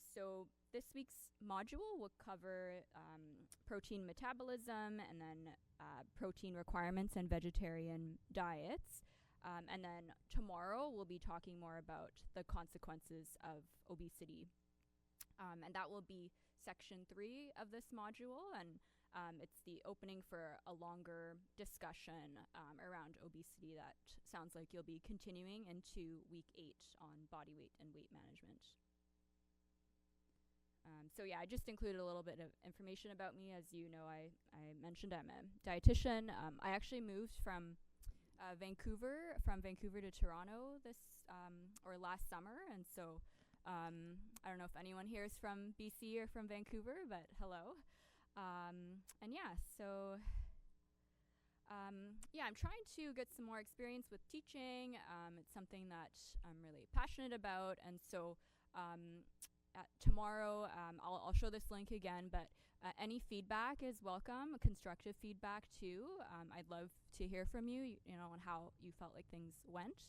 So this week's module will cover protein metabolism and then protein requirements and vegetarian diets. And then tomorrow we'll be talking more about the consequences of obesity. And that will be section 3 of this module, and it's the opening for a longer discussion around obesity that sounds like you'll be continuing into week 8 on body weight and weight management. So yeah, I just included a little bit of information about me. As you know, I mentioned I'm a dietitian. I actually moved from Vancouver to Toronto last summer, and so I don't know if anyone here is from BC or from Vancouver, but hello. And yeah, so I'm trying to get some more experience with teaching. It's something that I'm really passionate about, and so tomorrow I'll show this link again, but any feedback is welcome, constructive feedback too. I'd love to hear from you, on how you felt like things went.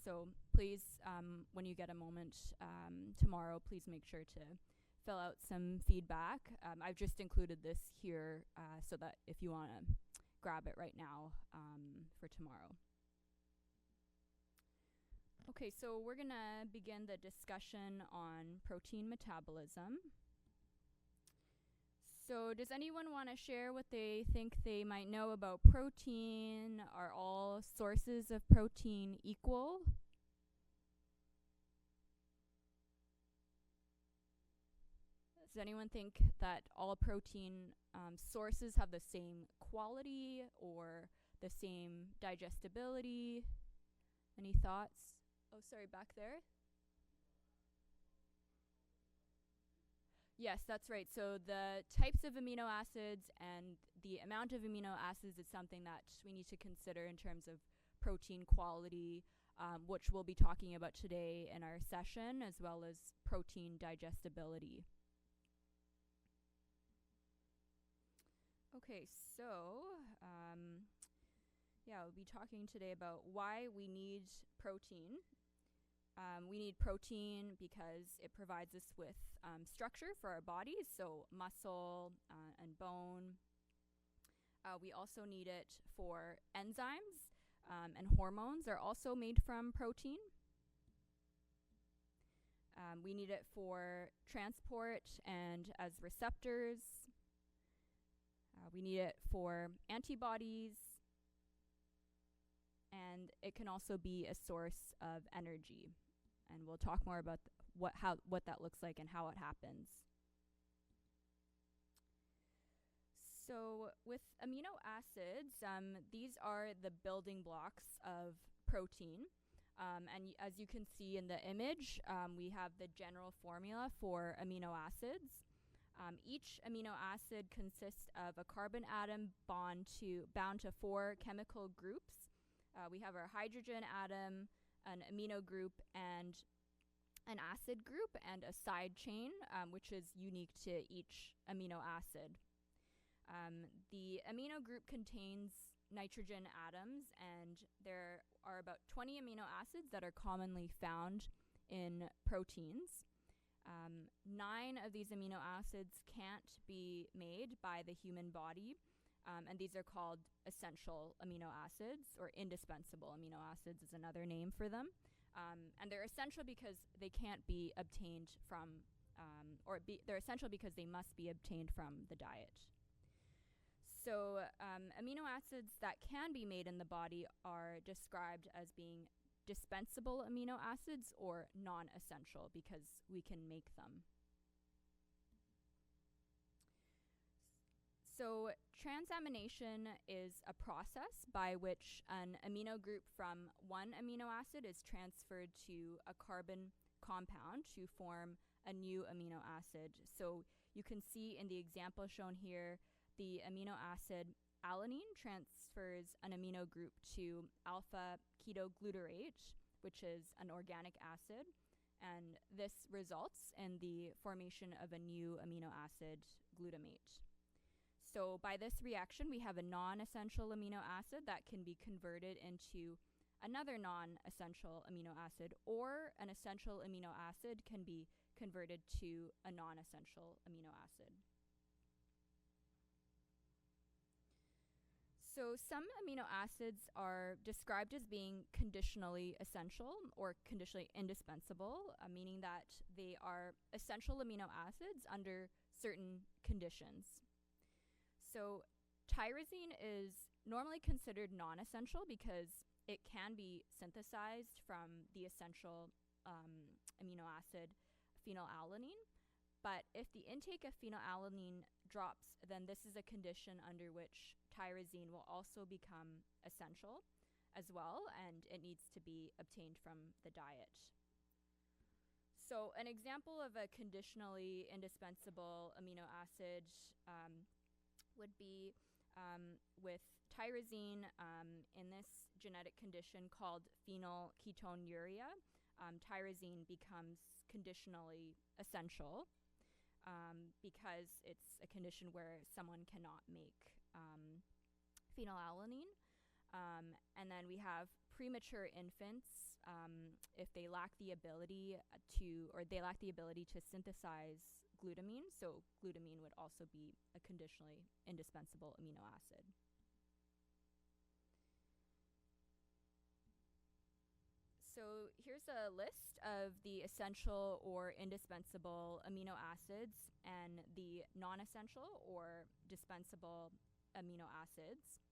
So please, when you get a moment tomorrow, please make sure to fill out some feedback. I've just included this here so that if you want to grab it right now for tomorrow. Okay, so we're going to begin the discussion on protein metabolism. So does anyone want to share what they think they might know about protein? Are all sources of protein equal? Does anyone think that all protein sources have the same quality or the same digestibility? Any thoughts? Oh, sorry, back there. Yes, that's right. So the types of amino acids and the amount of amino acids is something that we need to consider in terms of protein quality, which we'll be talking about today in our session, as well as protein digestibility. Okay, so we'll be talking today about why we need protein. We need protein because it provides us with structure for our bodies, so muscle and bone. We also need it for enzymes, and hormones are also made from protein. We need it for transport and as receptors. We need it for antibodies, and it can also be a source of energy. And we'll talk more about what that looks like and how it happens. So with amino acids, these are the building blocks of protein. And as you can see in the image, we have the general formula for amino acids. Each amino acid consists of a carbon atom bound to 4 chemical groups. We have our hydrogen atom, an amino group, and an acid group, and a side chain, which is unique to each amino acid. The amino group contains nitrogen atoms, and there are about 20 amino acids that are commonly found in proteins. 9 of these amino acids can't be made by the human body, and these are called essential amino acids, or indispensable amino acids is another name for them. And they're essential because they can't be obtained from, they're essential because they must be obtained from the diet. So amino acids that can be made in the body are described as being dispensable amino acids or non-essential because we can make them. So transamination is a process by which an amino group from one amino acid is transferred to a carbon compound to form a new amino acid. So you can see in the example shown here, the amino acid alanine transfers an amino group to alpha ketoglutarate, which is an organic acid, and this results in the formation of a new amino acid, glutamate. So by this reaction, we have a non-essential amino acid that can be converted into another non-essential amino acid, or an essential amino acid can be converted to a non-essential amino acid. So some amino acids are described as being conditionally essential or conditionally indispensable, meaning that they are essential amino acids under certain conditions. So tyrosine is normally considered non-essential because it can be synthesized from the essential amino acid phenylalanine. But if the intake of phenylalanine drops, then this is a condition under which tyrosine will also become essential as well, and it needs to be obtained from the diet. So an example of a conditionally indispensable amino acid would be with tyrosine in this genetic condition called phenylketonuria. Tyrosine becomes conditionally essential because it's a condition where someone cannot make phenylalanine. And then we have premature infants if they lack the ability to synthesize glutamine. So glutamine would also be a conditionally indispensable amino acid. So here's a list of the essential or indispensable amino acids and the non-essential or dispensable amino acids.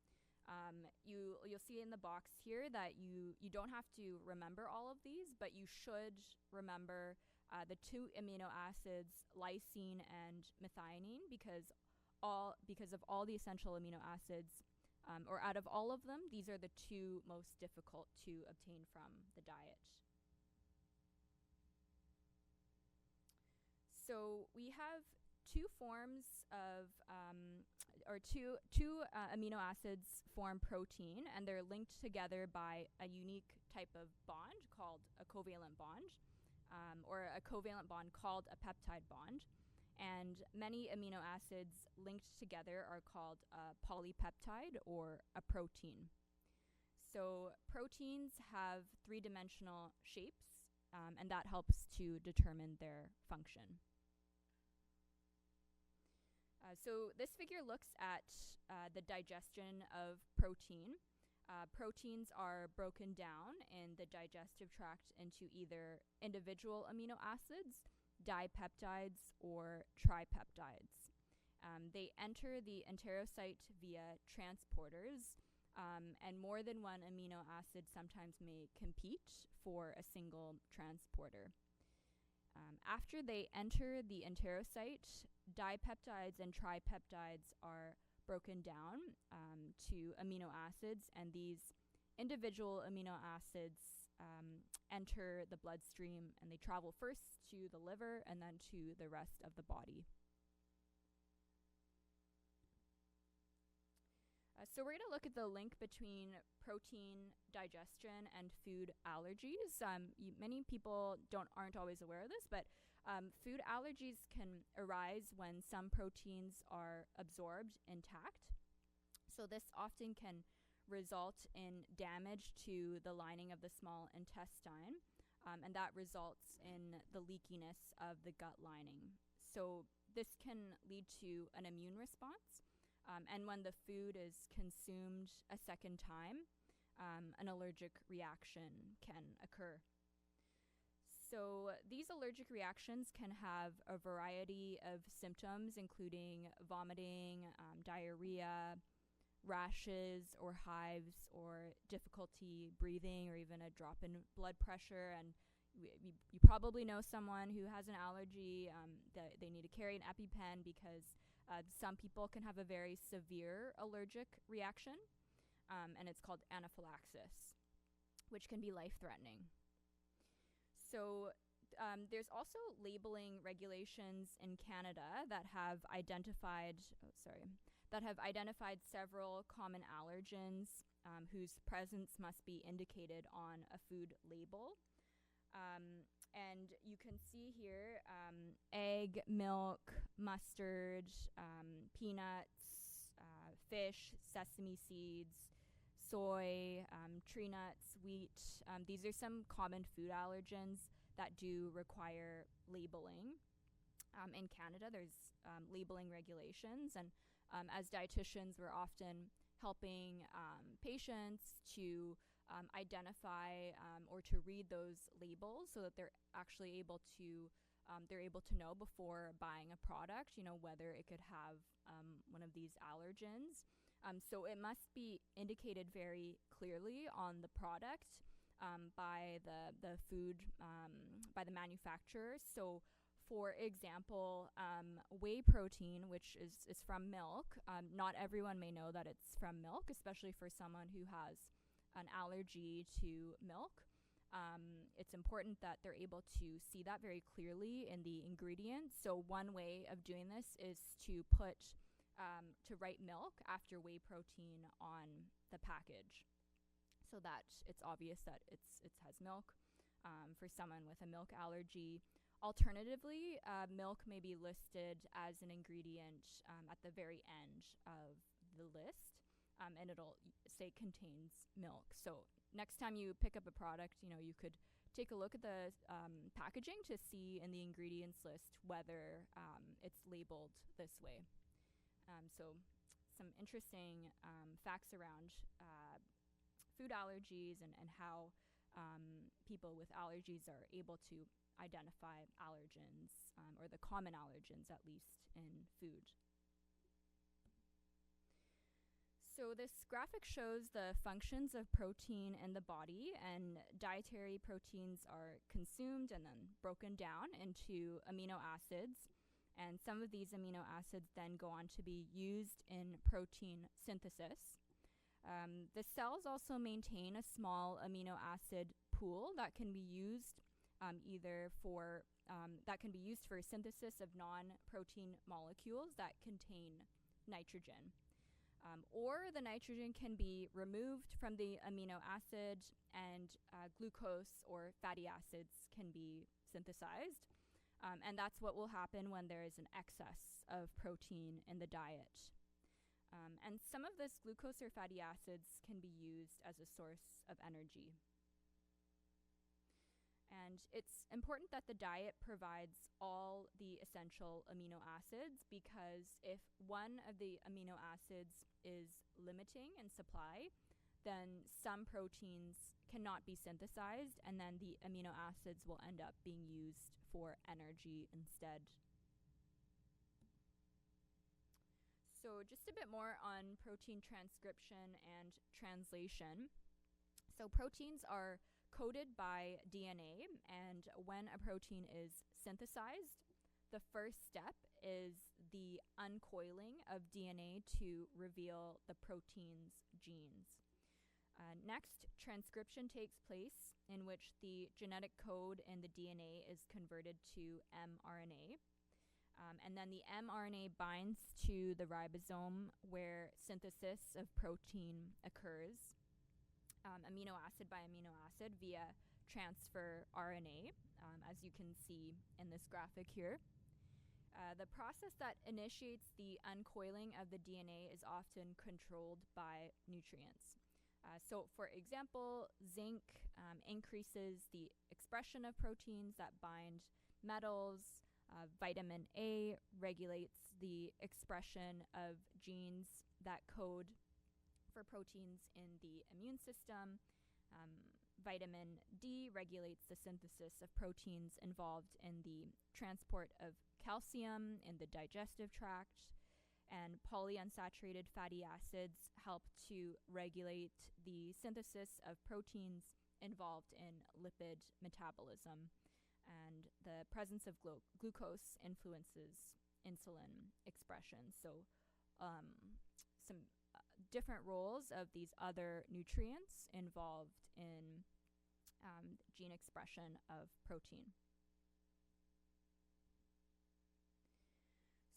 You'll see in the box here that you don't have to remember all of these, but you should remember the two amino acids, lysine and methionine, because of all the essential amino acids, or out of all of them, these are the two most difficult to obtain from the diet. So we have two forms of, two amino acids form protein, and they're linked together by a unique type of bond called a covalent bond, or a covalent bond called a peptide bond. And many amino acids linked together are called a polypeptide or a protein. So proteins have three-dimensional shapes, and that helps to determine their function. So this figure looks at the digestion of protein. Proteins are broken down in the digestive tract into either individual amino acids, dipeptides, or tripeptides. They enter the enterocyte via transporters, and more than one amino acid sometimes may compete for a single transporter. After they enter the enterocyte, dipeptides and tripeptides are broken down to amino acids, and these individual amino acids enter the bloodstream, and they travel first to the liver and then to the rest of the body. So we're going to look at the link between protein digestion and food allergies. Many people aren't always aware of this, but food allergies can arise when some proteins are absorbed intact. So this often can result in damage to the lining of the small intestine, and that results in the leakiness of the gut lining. So this can lead to an immune response. And when the food is consumed a second time, an allergic reaction can occur. So these allergic reactions can have a variety of symptoms, including vomiting, diarrhea, rashes or hives, or difficulty breathing, or even a drop in blood pressure. And you probably know someone who has an allergy that they need to carry an EpiPen because some people can have a very severe allergic reaction, and it's called anaphylaxis, which can be life-threatening. So there's also labeling regulations in Canada that have identified several common allergens whose presence must be indicated on a food label. And you can see here egg, milk, mustard, peanuts, fish, sesame seeds, soy, tree nuts, wheat. These are some common food allergens that do require labeling. In Canada, there's labeling regulations, and as dietitians, we're often helping patients to identify or to read those labels so that they're actually able to know before buying a product, whether it could have one of these allergens. So it must be indicated very clearly on the product by the food, by the manufacturer. So, for example, whey protein, which is from milk, not everyone may know that it's from milk, especially for someone who has an allergy to milk. It's important that they're able to see that very clearly in the ingredients. So one way of doing this is to write milk after whey protein on the package, so that it's obvious that it has milk for someone with a milk allergy. Alternatively, milk may be listed as an ingredient at the very end of the list, and it'll say contains milk. So next time you pick up a product, you could take a look at the packaging to see in the ingredients list whether it's labeled this way. So some interesting facts around food allergies and how people with allergies are able to identify allergens, or the common allergens at least, in food. So this graphic shows the functions of protein in the body, and dietary proteins are consumed and then broken down into amino acids. And some of these amino acids then go on to be used in protein synthesis. The cells also maintain a small amino acid pool that can be used for synthesis of non-protein molecules that contain nitrogen. Or the nitrogen can be removed from the amino acid, and glucose or fatty acids can be synthesized. And that's what will happen when there is an excess of protein in the diet. And some of this glucose or fatty acids can be used as a source of energy. And it's important that the diet provides all the essential amino acids, because if one of the amino acids is limiting in supply, then some proteins cannot be synthesized, and then the amino acids will end up being used for energy instead. So just a bit more on protein transcription and translation. So proteins are coded by DNA, and when a protein is synthesized, the first step is the uncoiling of DNA to reveal the protein's genes. Next, transcription takes place, in which the genetic code in the DNA is converted to mRNA. And then the mRNA binds to the ribosome, where synthesis of protein occurs, amino acid by amino acid, via transfer RNA, as you can see in this graphic here. The process that initiates the uncoiling of the DNA is often controlled by nutrients. So, for example, zinc increases the expression of proteins that bind metals. Vitamin A regulates the expression of genes that code for proteins in the immune system. Vitamin D regulates the synthesis of proteins involved in the transport of calcium in the digestive tract. And polyunsaturated fatty acids help to regulate the synthesis of proteins involved in lipid metabolism. And the presence of glucose influences insulin expression. So some different roles of these other nutrients involved in gene expression of protein.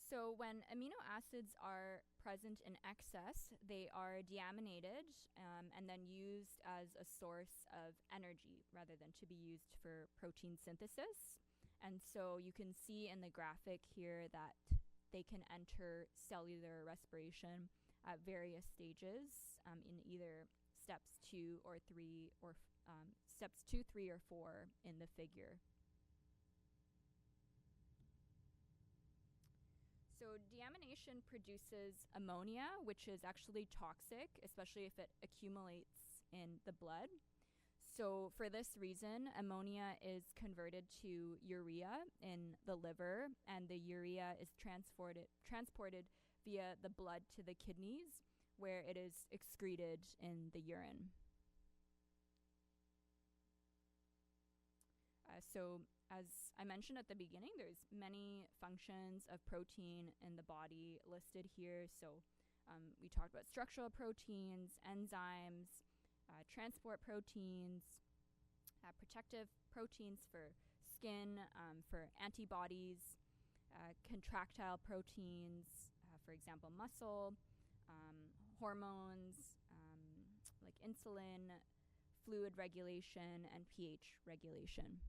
So when amino acids are present in excess, they are deaminated and then used as a source of energy rather than to be used for protein synthesis. And so you can see in the graphic here that they can enter cellular respiration at various stages in either steps 2, 3, or 4 in the figure. condition produces ammonia, which is actually toxic, especially if it accumulates in the blood. So for this reason, ammonia is converted to urea in the liver, and the urea is transported via the blood to the kidneys, where it is excreted in the urine. So as I mentioned at the beginning, there's many functions of protein in the body listed here. So we talked about structural proteins, enzymes, transport proteins, protective proteins for skin, for antibodies, contractile proteins, for example, muscle, hormones like insulin, fluid regulation, and pH regulation.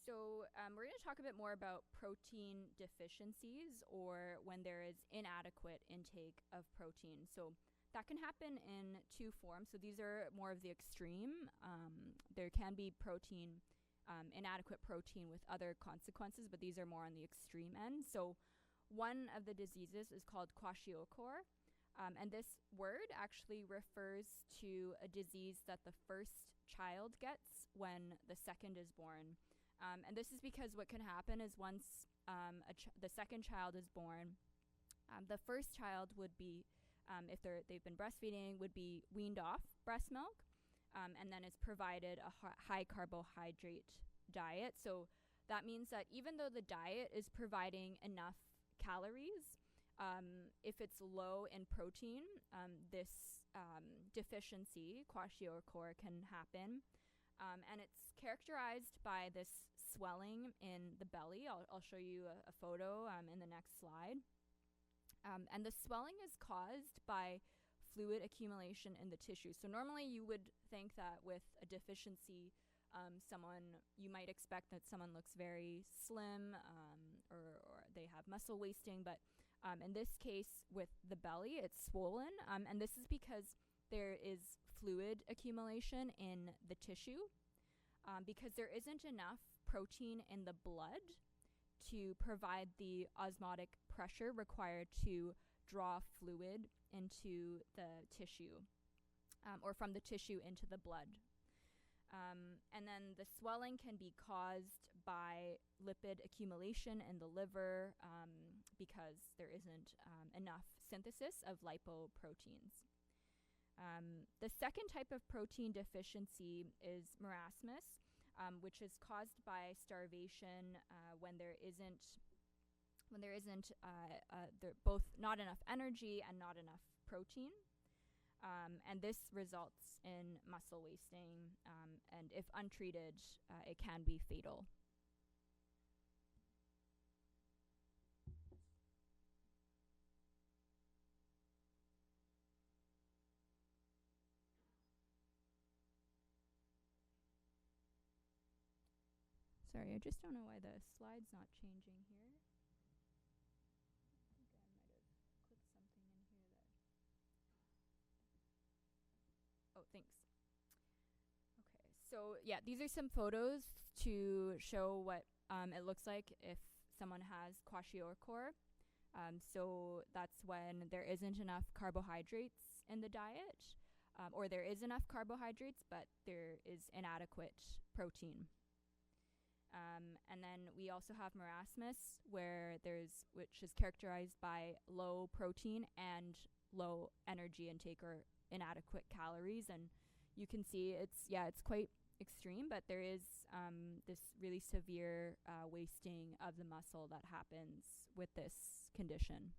So we're going to talk a bit more about protein deficiencies, or when there is inadequate intake of protein. So that can happen in two forms. So these are more of the extreme. There can be inadequate protein with other consequences, but these are more on the extreme end. So one of the diseases is called kwashiorkor. And this word actually refers to a disease that the first child gets when the second is born. And this is because what can happen is once the second child is born, the first child would be, if they've been breastfeeding, would be weaned off breast milk, and then is provided a high carbohydrate diet. So that means that even though the diet is providing enough calories, if it's low in protein, this deficiency, kwashiorkor, can happen. And it's characterized by this swelling in the belly. I'll show you a photo in the next slide. And the swelling is caused by fluid accumulation in the tissue. So normally you would think that with a deficiency, you might expect that someone looks very slim, or they have muscle wasting. But in this case with the belly, it's swollen. And this is because there is fluid accumulation in the tissue, because there isn't enough protein in the blood to provide the osmotic pressure required to draw fluid into the tissue, or from the tissue into the blood. And then the swelling can be caused by lipid accumulation in the liver, because there isn't enough synthesis of lipoproteins. The second type of protein deficiency is marasmus, which is caused by starvation when there isn't both not enough energy and not enough protein. And this results in muscle wasting, and if untreated, it can be fatal. Sorry, I just don't know why the slide's not changing here. I think I might have clicked something in here that... Oh, thanks. Okay, so yeah, these are some photos to show what it looks like if someone has kwashiorkor. So that's when there isn't enough carbohydrates in the diet, or there is enough carbohydrates, but there is inadequate protein. And then we also have marasmus, which is characterized by low protein and low energy intake, or inadequate calories. And you can see it's quite extreme, but there is this really severe wasting of the muscle that happens with this condition.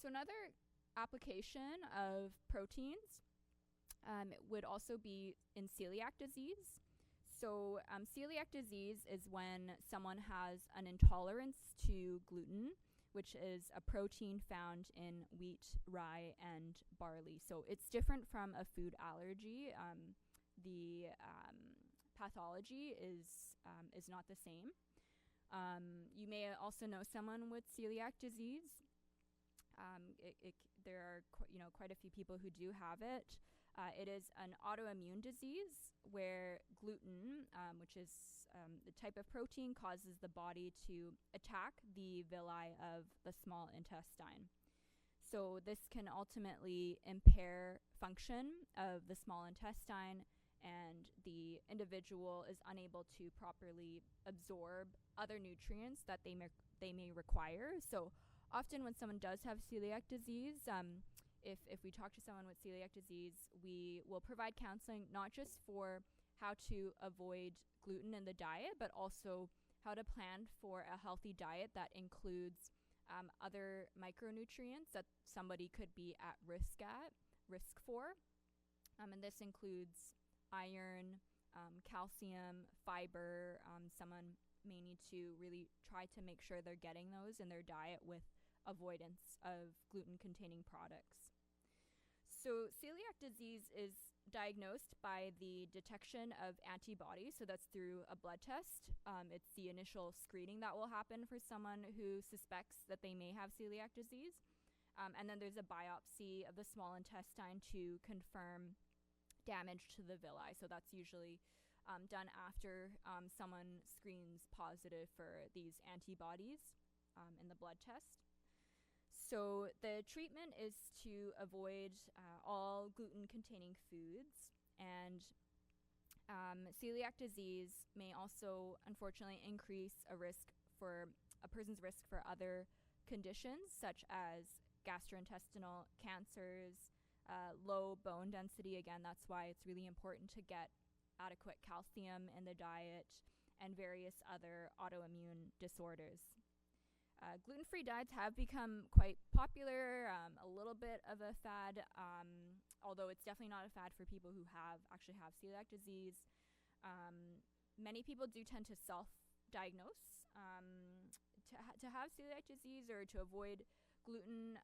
So another application of proteins would also be in celiac disease. So celiac disease is when someone has an intolerance to gluten, which is a protein found in wheat, rye, and barley. So it's different from a food allergy. The pathology is not the same. You may also know someone with celiac disease. There are quite a few people who do have it. It is an autoimmune disease where gluten, which is the type of protein, causes the body to attack the villi of the small intestine. So this can ultimately impair function of the small intestine, and the individual is unable to properly absorb other nutrients that they may require. So often when someone does have celiac disease, if we talk to someone with celiac disease, we will provide counseling not just for how to avoid gluten in the diet, but also how to plan for a healthy diet that includes other micronutrients that somebody could be at risk for. And this includes iron, calcium, fiber. Someone may need to really try to make sure they're getting those in their diet with avoidance of gluten-containing products. So celiac disease is diagnosed by the detection of antibodies. So that's through a blood test. It's the initial screening that will happen for someone who suspects that they may have celiac disease. And then there's a biopsy of the small intestine to confirm damage to the villi. So that's usually done after someone screens positive for these antibodies in the blood test. So the treatment is to avoid all gluten-containing foods, and celiac disease may also, unfortunately, increase a person's risk for other conditions such as gastrointestinal cancers, low bone density. Again, that's why it's really important to get adequate calcium in the diet, and various other autoimmune disorders. Gluten-free diets have become quite popular, a little bit of a fad, although it's definitely not a fad for people who actually have celiac disease. Many people do tend to self-diagnose to have celiac disease or to avoid gluten.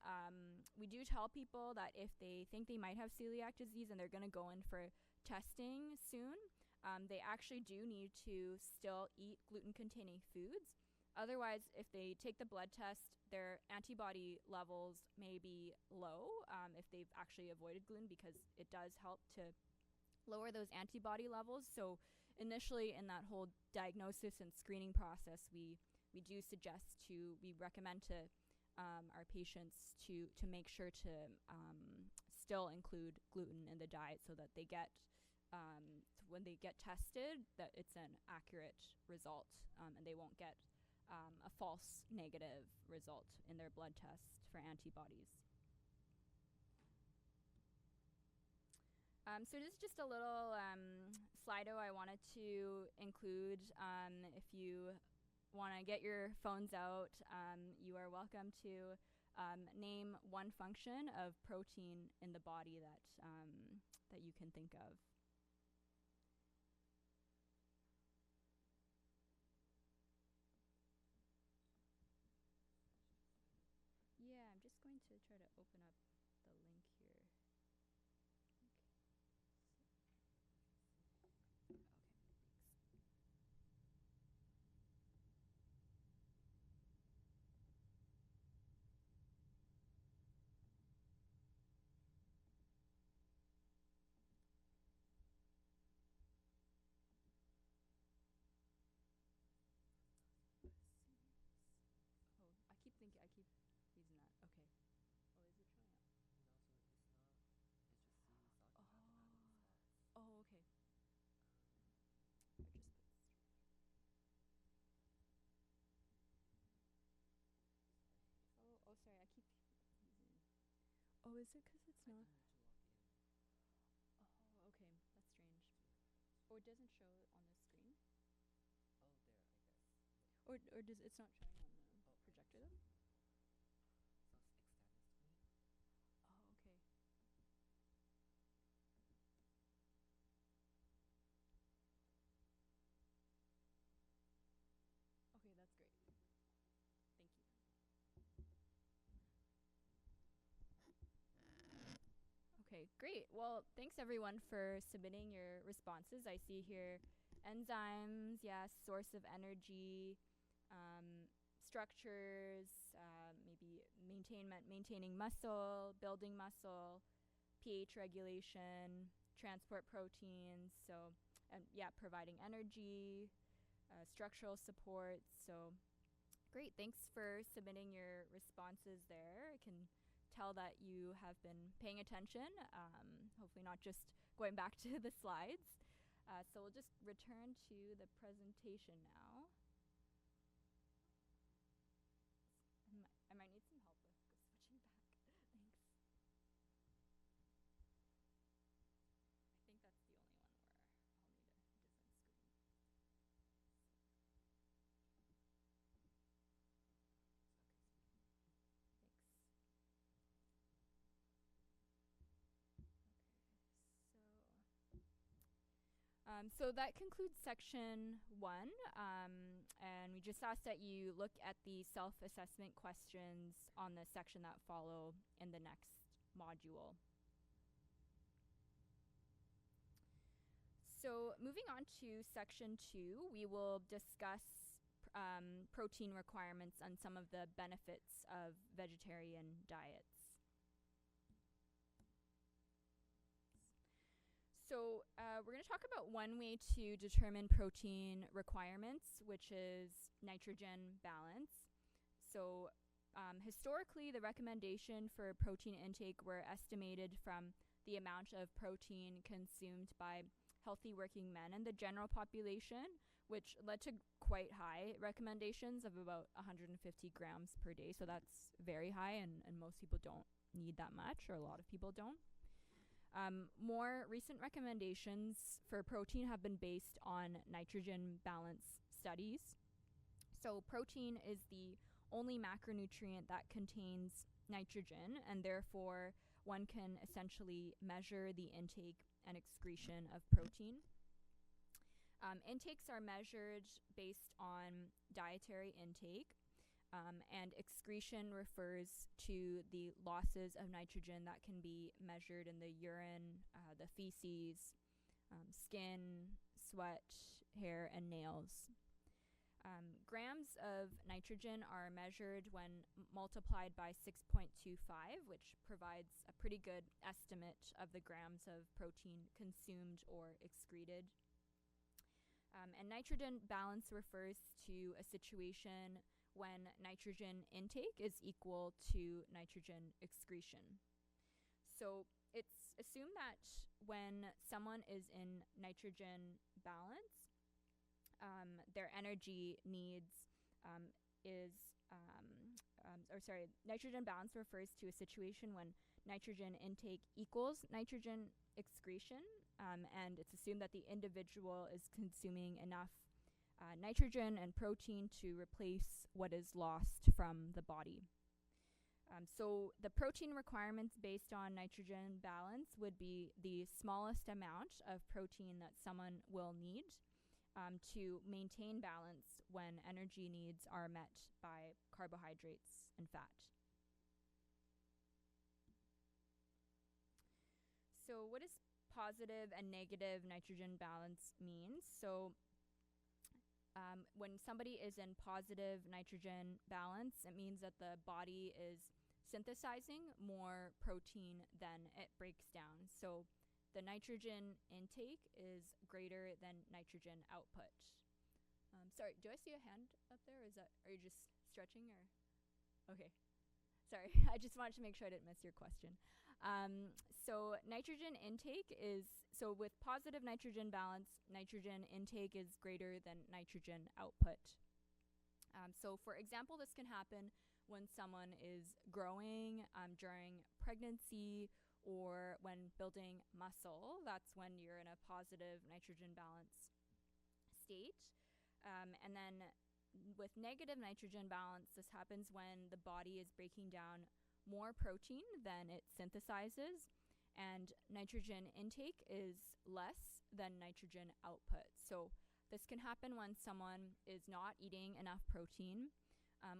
We do tell people that if they think they might have celiac disease and they're going to go in for testing soon, they actually do need to still eat gluten-containing foods. Otherwise, if they take the blood test, their antibody levels may be low if they've actually avoided gluten, because it does help to lower those antibody levels. So initially in that whole diagnosis and screening process, we recommend to our patients to make sure to still include gluten in the diet, so that they get when they get tested, that it's an accurate result, and they won't get a false negative result in their blood test for antibodies. So this is just a little Slido I wanted to include. If you want to get your phones out, you are welcome to name one function of protein in the body that you can think of. Yeah, I'm just going to try to open up the link here. Okay. I keep using that. Okay. Oh, is it showing up? Oh, okay. I just put this. Oh, sorry. I keep using. Oh, is it because it's not? Oh, okay. That's strange. Or it doesn't show it on the screen? Or does it's not showing on the projector though? Oh, okay. Okay, that's great. Thank you. Okay, great. Well, thanks everyone for submitting your responses. I see here enzymes, yes, source of energy, structures, maybe maintaining muscle, building muscle, pH regulation, transport proteins, so and providing energy, structural support. So great, thanks for submitting your responses there. I can tell that you have been paying attention, hopefully not just going back to the slides. So we'll just return to the presentation now. I might need some help with switching back. Thanks. I think that's the only one where I'll need a different screen. So that concludes section 1, and we just asked that you look at the self-assessment questions on the section that follow in the next module. So moving on to section 2, we will discuss protein requirements and some of the benefits of vegetarian diets. So we're going to talk about one way to determine protein requirements, which is nitrogen balance. So historically, the recommendation for protein intake were estimated from the amount of protein consumed by healthy working men in the general population, which led to quite high recommendations of about 150 grams per day. So that's very high, and most people don't need that much, or a lot of people don't. More recent recommendations for protein have been based on nitrogen balance studies. So protein is the only macronutrient that contains nitrogen, and therefore one can essentially measure the intake and excretion of protein. Intakes are measured based on dietary intake, and excretion refers to the losses of nitrogen that can be measured in the urine, the feces, skin, sweat, hair, and nails. Grams of nitrogen are measured when multiplied by 6.25, which provides a pretty good estimate of the grams of protein consumed or excreted. And nitrogen balance refers to a situation when nitrogen intake is equal to nitrogen excretion. So it's assumed that when someone is in nitrogen balance, their energy needs nitrogen balance refers to a situation when nitrogen intake equals nitrogen excretion, and it's assumed that the individual is consuming enough nitrogen and protein to replace what is lost from the body. So the protein requirements based on nitrogen balance would be the smallest amount of protein that someone will need to maintain balance when energy needs are met by carbohydrates and fat. So what does positive and negative nitrogen balance mean? So when somebody is in positive nitrogen balance, it means that the body is synthesizing more protein than it breaks down. So the nitrogen intake is greater than nitrogen output. Sorry, do I see a hand up there? Are you just stretching, or? Okay. Sorry, I just wanted to make sure I didn't miss your question. So nitrogen intake is, so with positive nitrogen balance, nitrogen intake is greater than nitrogen output. So for example, this can happen when someone is growing during pregnancy or when building muscle. That's when you're in a positive nitrogen balance state. And then with negative nitrogen balance, this happens when the body is breaking down more protein than it synthesizes, and nitrogen intake is less than nitrogen output. So this can happen when someone is not eating enough protein,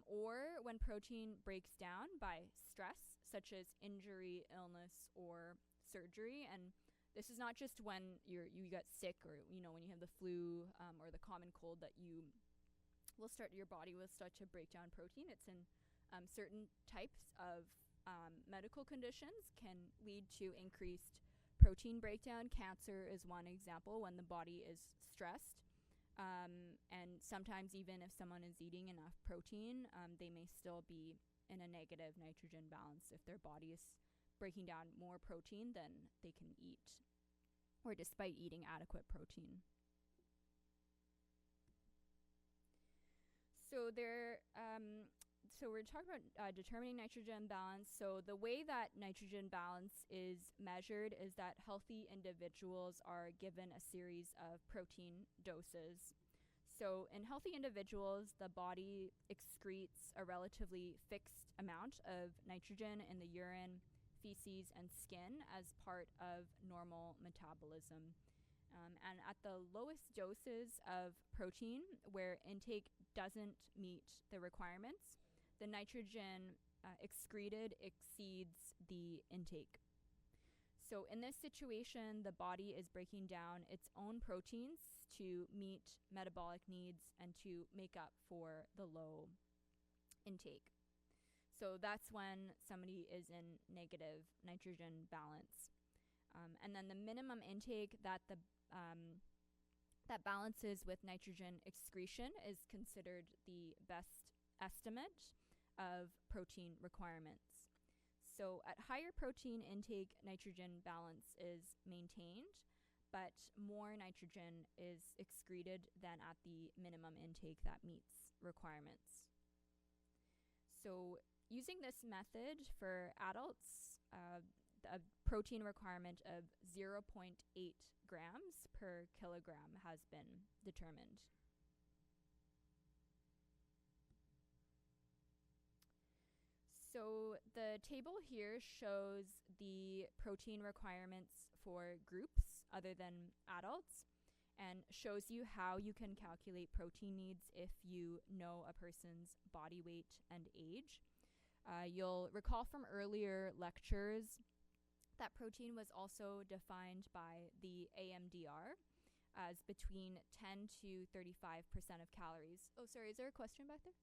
or when protein breaks down by stress, such as injury, illness, or surgery. And this is not just when you get sick, or when you have the flu or the common cold that your body will start to break down protein. It's in certain types of medical conditions can lead to increased protein breakdown. Cancer is one example when the body is stressed. And sometimes even if someone is eating enough protein, they may still be in a negative nitrogen balance if their body is breaking down more protein than they can eat, or despite eating adequate protein. So we're talking about determining nitrogen balance. So the way that nitrogen balance is measured is that healthy individuals are given a series of protein doses. So in healthy individuals, the body excretes a relatively fixed amount of nitrogen in the urine, feces, and skin as part of normal metabolism. And at the lowest doses of protein, where intake doesn't meet the requirements, the nitrogen excreted exceeds the intake. So in this situation, the body is breaking down its own proteins to meet metabolic needs and to make up for the low intake. So that's when somebody is in negative nitrogen balance. And then the minimum intake that that balances with nitrogen excretion is considered the best estimate of protein requirements. So at higher protein intake, nitrogen balance is maintained, but more nitrogen is excreted than at the minimum intake that meets requirements. So using this method for adults, a protein requirement of 0.8 grams per kilogram has been determined. So the table here shows the protein requirements for groups other than adults and shows you how you can calculate protein needs if you know a person's body weight and age. You'll recall from earlier lectures that protein was also defined by the AMDR as between 10 to 35% of calories. Oh, sorry, is there a question back there?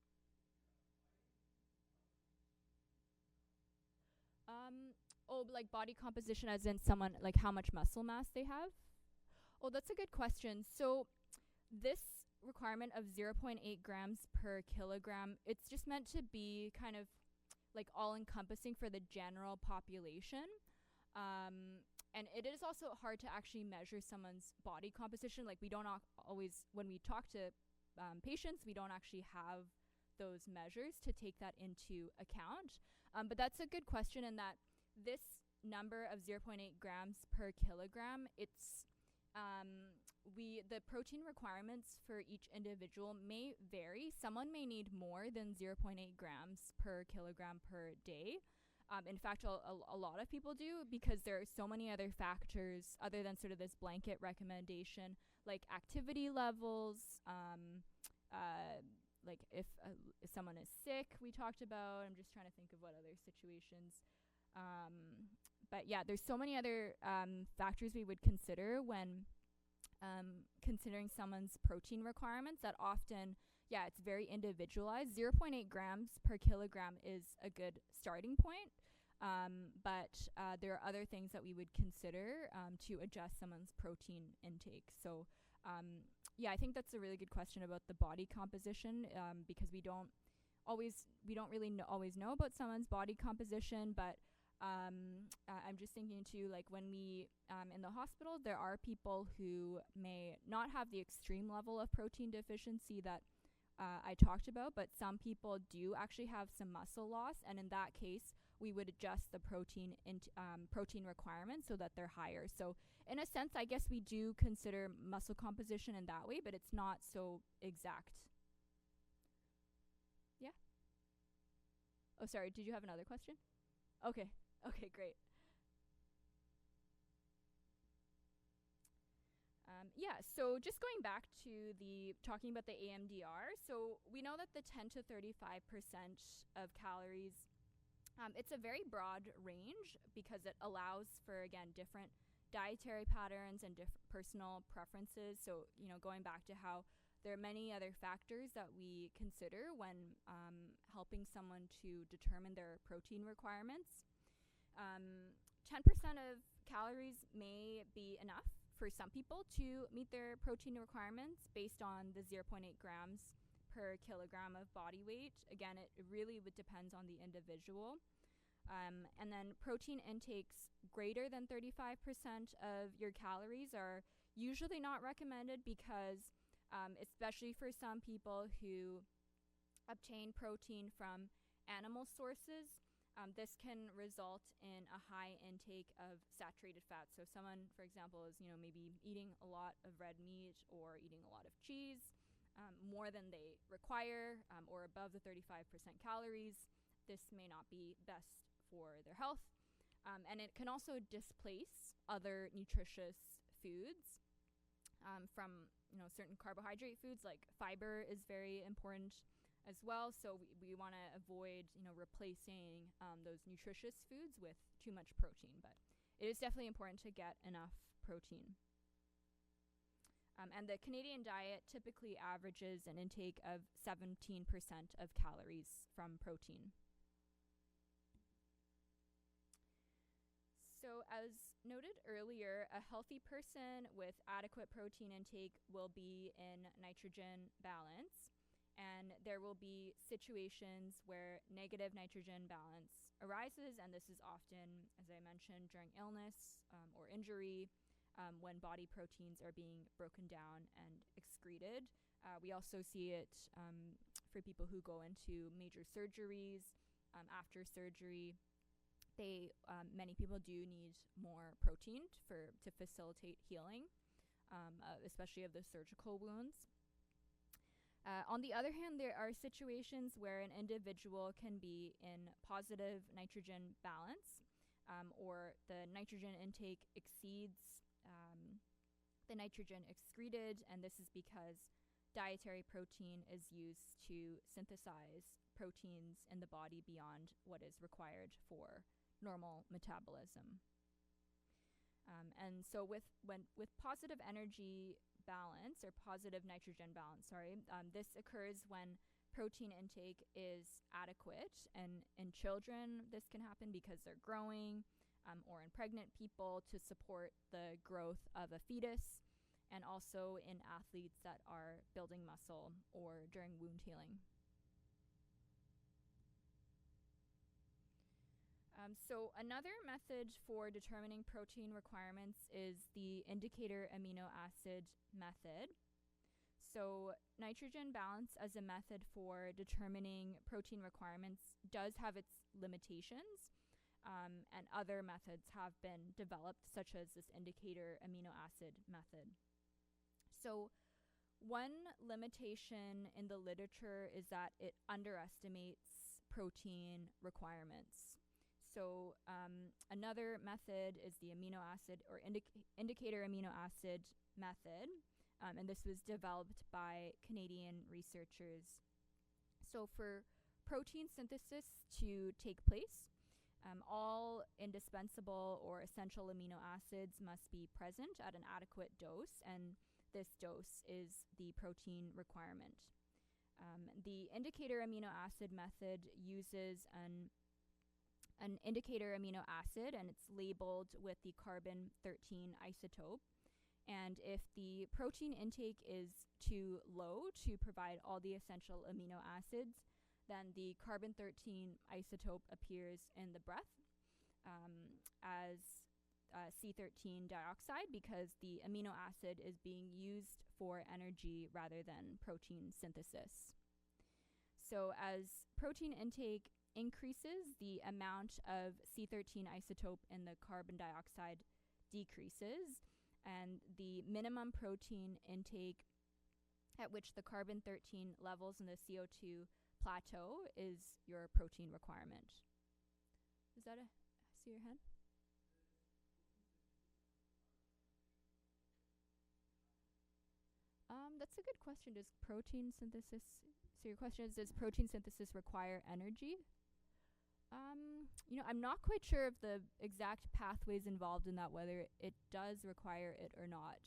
Like body composition as in someone, like how much muscle mass they have? Oh, that's a good question. So this requirement of 0.8 grams per kilogram, it's just meant to be kind of like all-encompassing for the general population. And it is also hard to actually measure someone's body composition. Like we don't always, when we talk to patients, we don't actually have those measures to take that into account. But that's a good question in that this number of 0.8 grams per kilogram, it's the protein requirements for each individual may vary. Someone may need more than 0.8 grams per kilogram per day. In fact, a lot of people do, because there are so many other factors other than sort of this blanket recommendation, like activity levels, like if someone is sick, we talked about. I'm just trying to think of what other situations. But yeah, there's so many other factors we would consider when considering someone's protein requirements that often, yeah, it's very individualized. 0.8 grams per kilogram is a good starting point. But there are other things that we would consider to adjust someone's protein intake. So yeah, I think that's a really good question about the body composition, because we don't really always know about someone's body composition. But I'm just thinking too, like when we in the hospital, there are people who may not have the extreme level of protein deficiency that I talked about, but some people do actually have some muscle loss, and in that case, we would adjust the protein requirements so that they're higher. So in a sense, I guess we do consider muscle composition in that way, but it's not so exact. Yeah? Oh, sorry, did you have another question? Okay, great. Yeah, so just going back to talking about the AMDR, so we know that the 10 to 35% of calories, it's a very broad range because it allows for, again, different dietary patterns and different personal preferences. So, going back to how there are many other factors that we consider when helping someone to determine their protein requirements. 10% of calories may be enough for some people to meet their protein requirements based on the 0.8 grams per kilogram of body weight. Again, it really depends on the individual. And then protein intakes greater than 35% of your calories are usually not recommended because, especially for some people who obtain protein from animal sources, this can result in a high intake of saturated fat. So someone, for example, is maybe eating a lot of red meat or eating a lot of cheese, more than they require, or above the 35% calories. This may not be best for their health. And it can also displace other nutritious foods from certain carbohydrate foods. Like fiber is very important as well. So we want to avoid replacing those nutritious foods with too much protein. But it is definitely important to get enough protein. And the Canadian diet typically averages an intake of 17% of calories from protein. So as noted earlier, a healthy person with adequate protein intake will be in nitrogen balance, and there will be situations where negative nitrogen balance arises, and this is often, as I mentioned, during illness or injury, when body proteins are being broken down and excreted. We also see it for people who go into major surgeries. After surgery, many people do need more protein to facilitate healing, especially of the surgical wounds. On the other hand, there are situations where an individual can be in positive nitrogen balance, or the nitrogen intake exceeds the nitrogen excreted, and this is because dietary protein is used to synthesize proteins in the body beyond what is required for normal metabolism. And so with positive energy balance, or positive nitrogen balance, this occurs when protein intake is adequate. And in children, this can happen because they're growing, or in pregnant people to support the growth of a fetus, and also in athletes that are building muscle or during wound healing. So another method for determining protein requirements is the indicator amino acid method. So nitrogen balance as a method for determining protein requirements does have its limitations, and other methods have been developed, such as this indicator amino acid method. So one limitation in the literature is that it underestimates protein requirements. So another method is the amino acid or indicator amino acid method, and this was developed by Canadian researchers. So for protein synthesis to take place, all indispensable or essential amino acids must be present at an adequate dose, and this dose is the protein requirement. The indicator amino acid method uses an indicator amino acid, and it's labeled with the carbon-13 isotope. And if the protein intake is too low to provide all the essential amino acids, then the carbon-13 isotope appears in the breath as C13 dioxide, because the amino acid is being used for energy rather than protein synthesis. So as protein intake increases, the amount of C13 isotope in the carbon dioxide decreases, and the minimum protein intake at which the carbon-13 levels in the CO2 plateau is your protein requirement. Is that see your hand? That's a good question. Does protein synthesis, so your question is, does protein synthesis require energy? I'm not quite sure of the exact pathways involved in that, whether it does require it or not.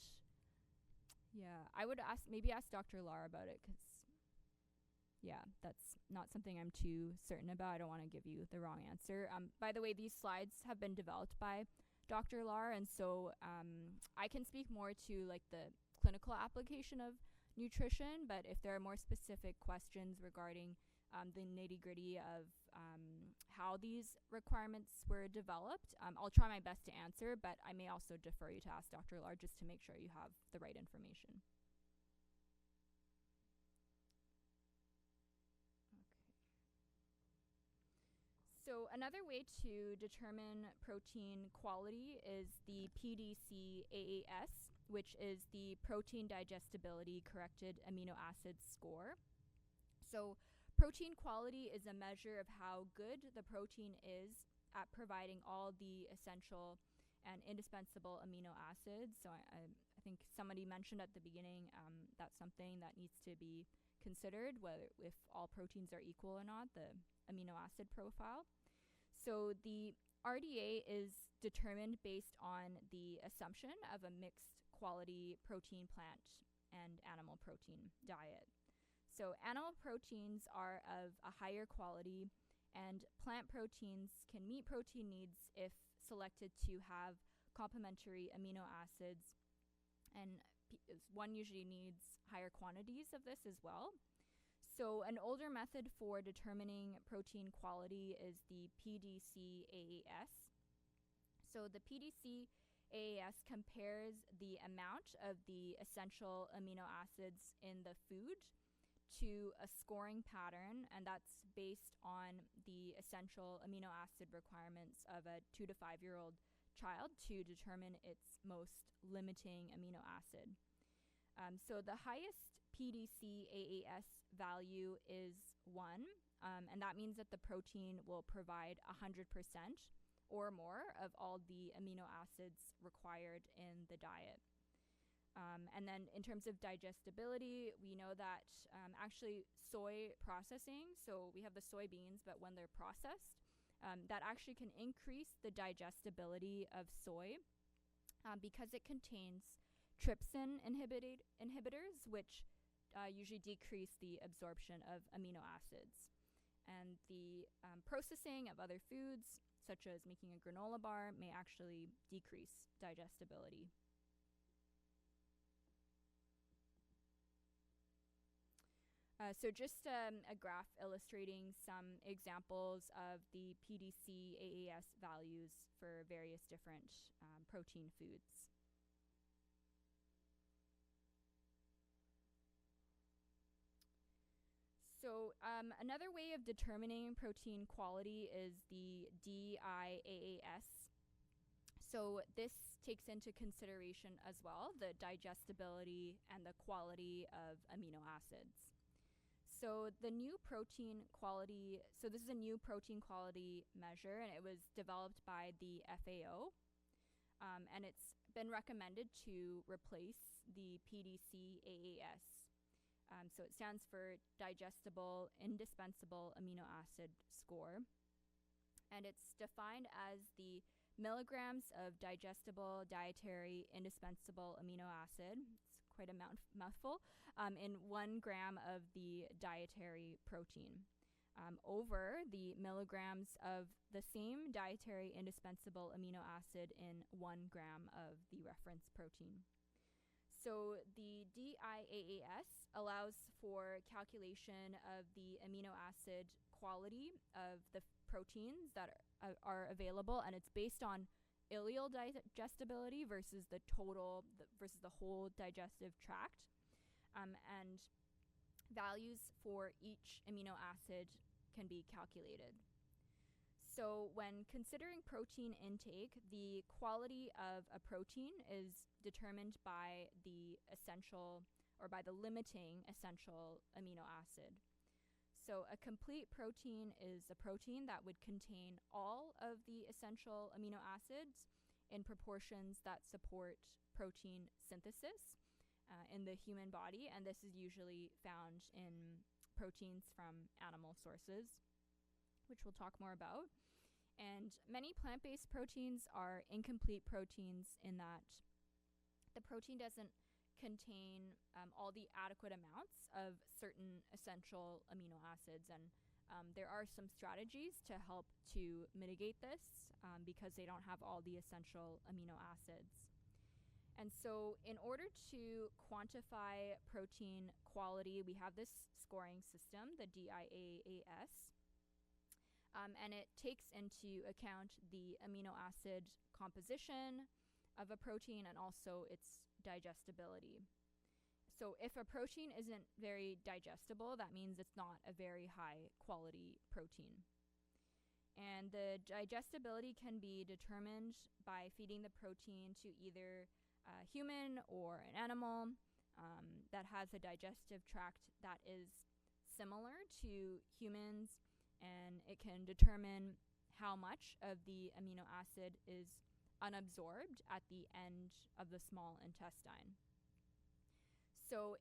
Yeah, I would maybe ask Dr. Lar about it, because yeah, that's not something I'm too certain about. I don't want to give you the wrong answer. By the way, these slides have been developed by Dr. Lar, and so I can speak more to like the clinical application of nutrition. But if there are more specific questions regarding the nitty gritty of how these requirements were developed, I'll try my best to answer. But I may also defer you to ask Dr. Lar just to make sure you have the right information. So another way to determine protein quality is the PDCAAS, which is the Protein Digestibility Corrected Amino Acids Score. So protein quality is a measure of how good the protein is at providing all the essential and indispensable amino acids. So I think somebody mentioned at the beginning that's something that needs to be considered, whether if all proteins are equal or not, the amino acid profile. So the RDA is determined based on the assumption of a mixed quality protein, plant, and animal protein diet. So animal proteins are of a higher quality, and plant proteins can meet protein needs if selected to have complementary amino acids, and one usually needs higher quantities of this as well. So an older method for determining protein quality is the PDCAAS. So the PDCAAS compares the amount of the essential amino acids in the food to a scoring pattern, and that's based on the essential amino acid requirements of a 2 to 5 year old child to determine its most limiting amino acid. So the highest PDCAAS value is 1, and that means that the protein will provide 100% or more of all the amino acids required in the diet. And then in terms of digestibility, we know that actually soy processing, so we have the soybeans, but when they're processed, that actually can increase the digestibility of soy because it contains trypsin inhibitors, which usually decrease the absorption of amino acids. And the processing of other foods, such as making a granola bar, may actually decrease digestibility. So just a graph illustrating some examples of the PDCAAS values for various different protein foods. So another way of determining protein quality is the DIAAS. So this takes into consideration as well the digestibility and the quality of amino acids. So the new protein quality, so this is a new protein quality measure, and it was developed by the FAO, and it's been recommended to replace the PDCAAS. So it stands for Digestible Indispensable Amino Acid Score, and it's defined as the milligrams of digestible dietary indispensable amino acid. It's quite a mouthful, in 1 gram of the dietary protein, over the milligrams of the same dietary indispensable amino acid in 1 gram of the reference protein. So the DIAAS allows for calculation of the amino acid quality of the proteins that are available, and it's based on ileal digestibility versus the total, versus the whole digestive tract, and values for each amino acid can be calculated. So when considering protein intake, the quality of a protein is determined by the essential, or by the limiting essential amino acid. So a complete protein is a protein that would contain all of the essential amino acids in proportions that support protein synthesis in the human body, and this is usually found in proteins from animal sources, which we'll talk more about. And many plant-based proteins are incomplete proteins in that the protein doesn't contain all the adequate amounts of certain essential amino acids. And there are some strategies to help to mitigate this because they don't have all the essential amino acids. And so in order to quantify protein quality, we have this scoring system, the DIAAS, and it takes into account the amino acid composition of a protein and also its digestibility. So if a protein isn't very digestible, that means it's not a very high quality protein. And the digestibility can be determined by feeding the protein to either a human or an animal that has a digestive tract that is similar to humans, and it can determine how much of the amino acid is unabsorbed at the end of the small intestine. So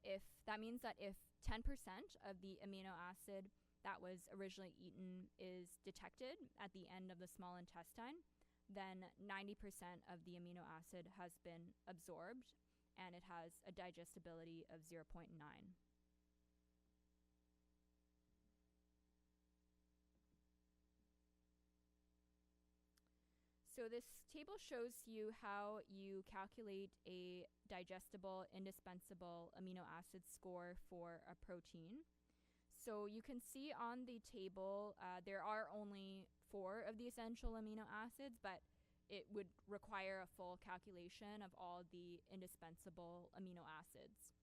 that means that if 10% of the amino acid that was originally eaten is detected at the end of the small intestine, then 90% of the amino acid has been absorbed, and it has a digestibility of 0.9. So this table shows you how you calculate a digestible, indispensable amino acid score for a protein. So you can see on the table there are only 4 of the essential amino acids, but it would require a full calculation of all the indispensable amino acids.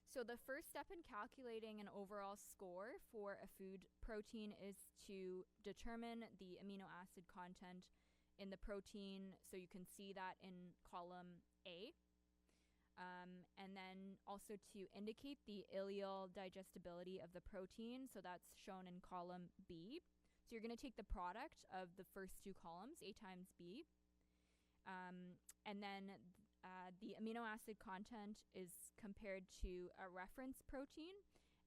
So the first step in calculating an overall score for a food protein is to determine the amino acid content in the protein. So you can see that in column A. And then also to indicate the ileal digestibility of the protein. So that's shown in column B. So you're going to take the product of the first 2 columns, A times B. And then the amino acid content is compared to a reference protein,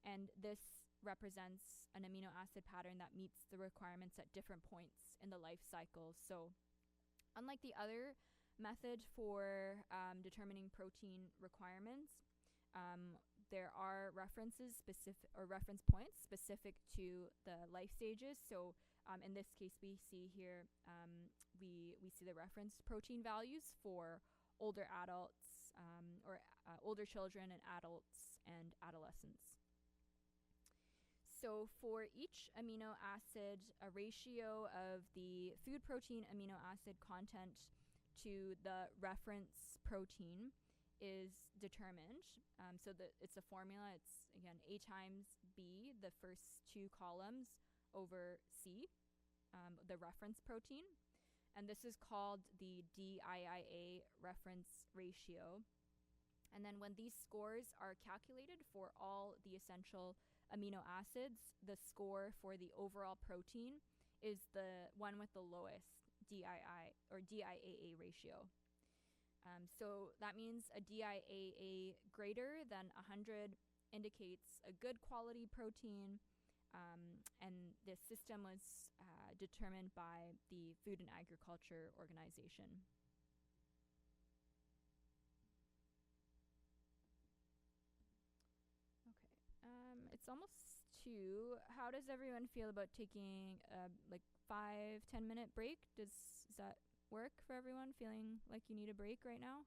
and this represents an amino acid pattern that meets the requirements at different points in the life cycle. So unlike the other method for determining protein requirements, there are reference points specific to the life stages. So in this case, we see here we see the reference protein values for older adults or older children and adults and adolescents. So for each amino acid, a ratio of the food protein amino acid content to the reference protein is determined. So it's a formula. It's, again, A times B, the first 2 columns, over C, the reference protein. And this is called the DIAA reference ratio. And then when these scores are calculated for all the essential amino acids, the score for the overall protein is the one with the lowest DIAA ratio. So that means a DIAA greater than 100 indicates a good quality protein, and this system was determined by the Food and Agriculture Organization. Okay, it's almost 2. How does everyone feel about taking like 5-10 minute break? Does that work for everyone? Feeling like you need a break right now?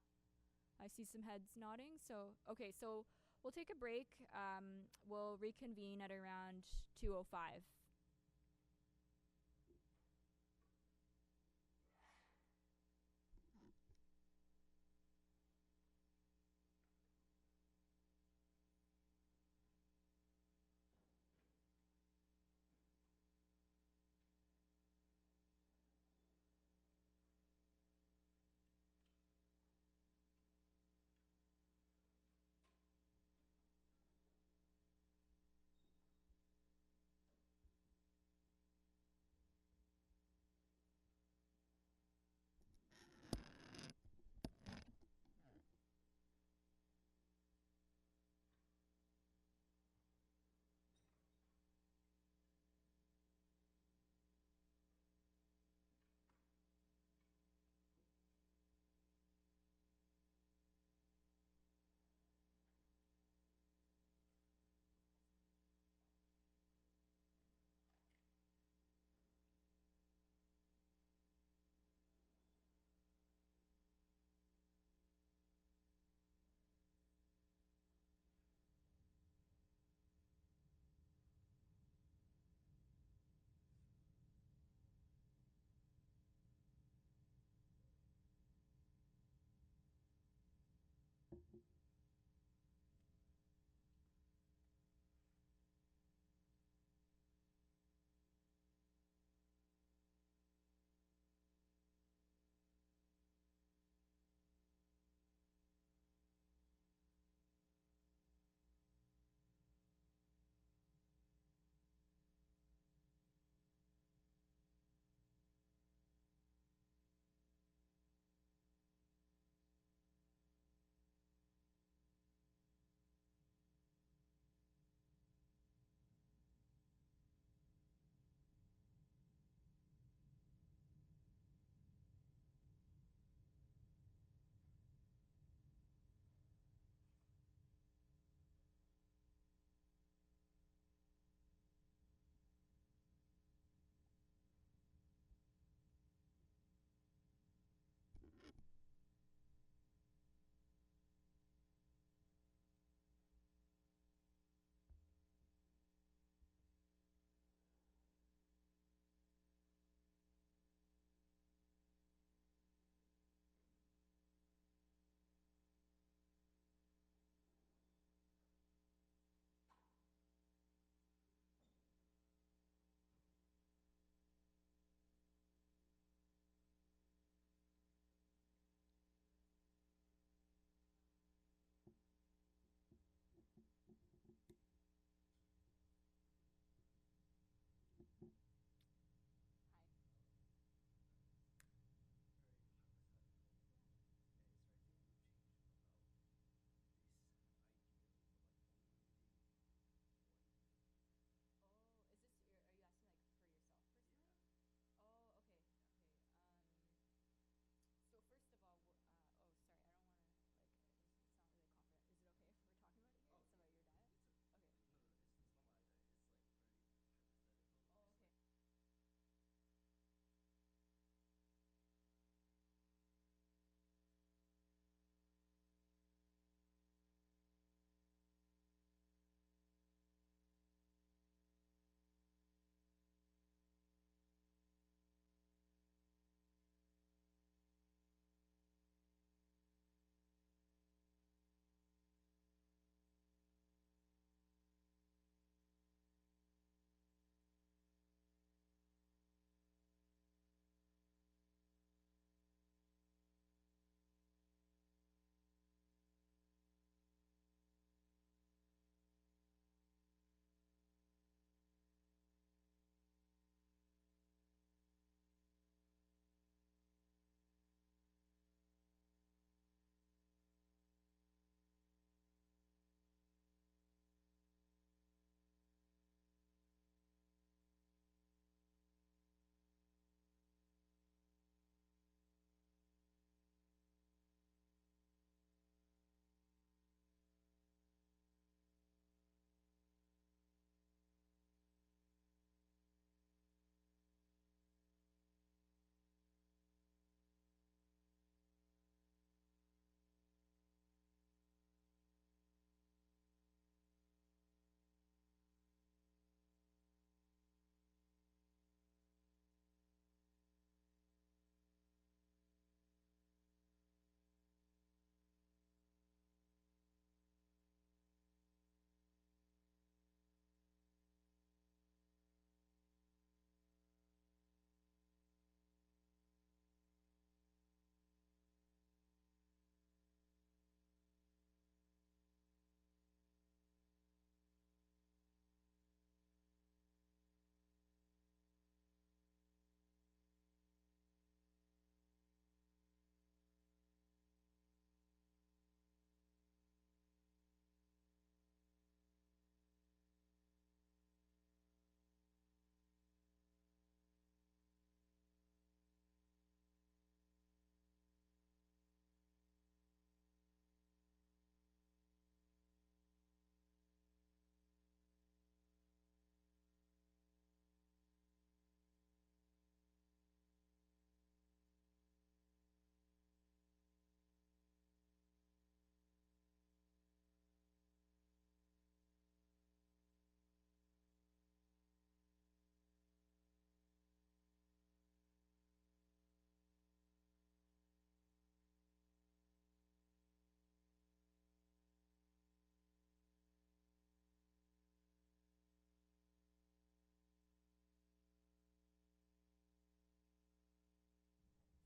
I see some heads nodding. So okay, so we'll take a break. We'll reconvene at around 2:05.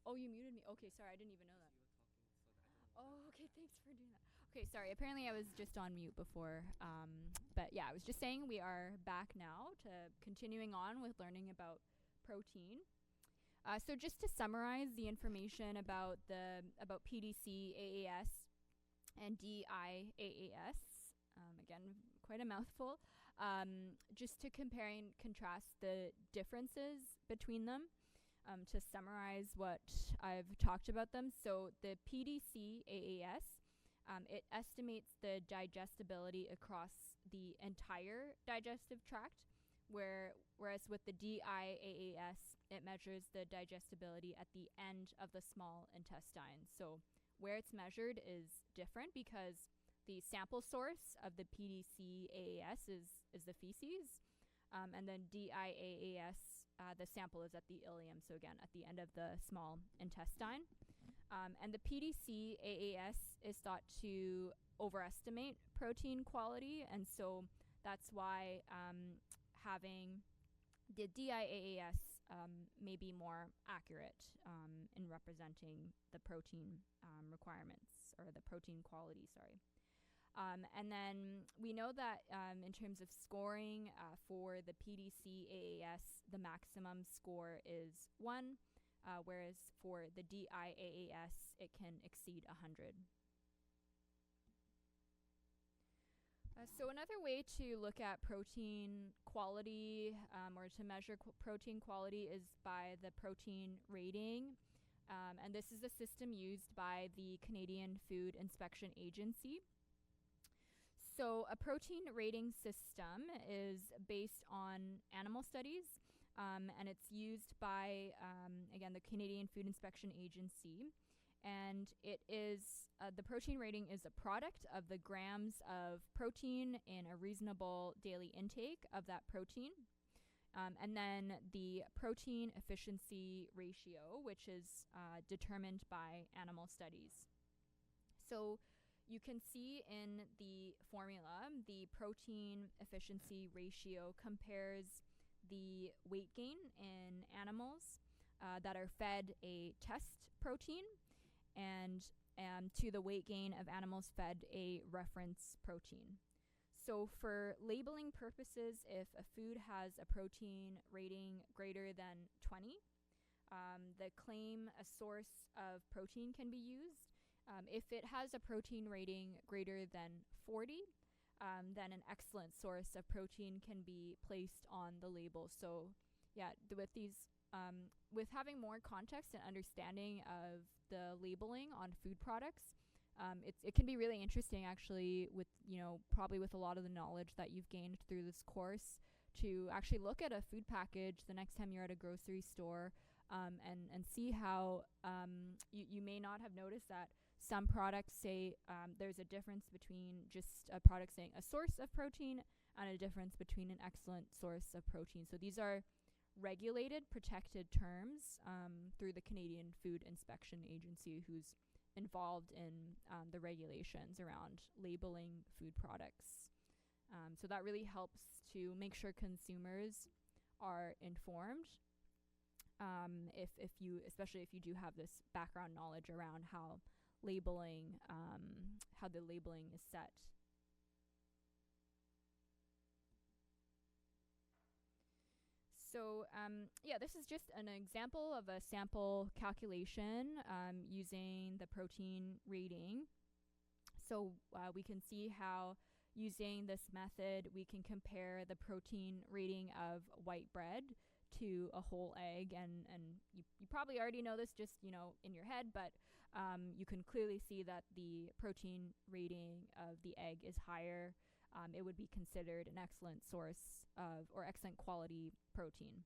Oh, you muted me. Okay, sorry, I didn't even know that. Oh, okay, thanks for doing that. Okay, sorry. Apparently, I was just on mute before. But yeah, I was just saying we are back now to continuing on with learning about protein. So just to summarize the information about PDC AAS and DIAAS, again, quite a mouthful. Just to compare and contrast the differences between them. To summarize what I've talked about them. So the PDC AAS, it estimates the digestibility across the entire digestive tract, whereas with the DIAAS, it measures the digestibility at the end of the small intestine. So where it's measured is different because the sample source of the PDC AAS is the feces, and then DIAAS, the sample is at the ileum, so again, at the end of the small intestine. And the PDC AAS is thought to overestimate protein quality, and so that's why having the DIAAS may be more accurate in representing the protein requirements, or the protein quality, sorry. And then we know that in terms of scoring for the PDC AAS, the maximum score is 1, whereas for the DIAAS, it can exceed 100. So another way to look at protein quality or to measure protein quality is by the protein rating. And this is a system used by the Canadian Food Inspection Agency. So a protein rating system is based on animal studies, and it's used by, again, the Canadian Food Inspection Agency. And it is, the protein rating is a product of the grams of protein in a reasonable daily intake of that protein. And then the protein efficiency ratio, which is determined by animal studies. So you can see in the formula, the protein efficiency ratio compares the weight gain in animals that are fed a test protein and to the weight gain of animals fed a reference protein. So for labeling purposes, if a food has a protein rating greater than 20, the claim a source of protein can be used. If it has a protein rating greater than 40, then an excellent source of protein can be placed on the label. So yeah, with these, with having more context and understanding of the labeling on food products, it can be really interesting actually with, probably with a lot of the knowledge that you've gained through this course, to actually look at a food package the next time you're at a grocery store and see how you may not have noticed that some products say there's a difference between just a product saying a source of protein and a difference between an excellent source of protein. So these are regulated, protected terms through the Canadian Food Inspection Agency, who's involved in the regulations around labeling food products. So that really helps to make sure consumers are informed, especially if you do have this background knowledge around how labeling, how the labeling is set. So this is just an example of a sample calculation using the protein rating. So we can see how using this method we can compare the protein rating of white bread to a whole egg, and you probably already know this just in your head, but you can clearly see that the protein rating of the egg is higher. It would be considered an excellent source of, or excellent quality protein.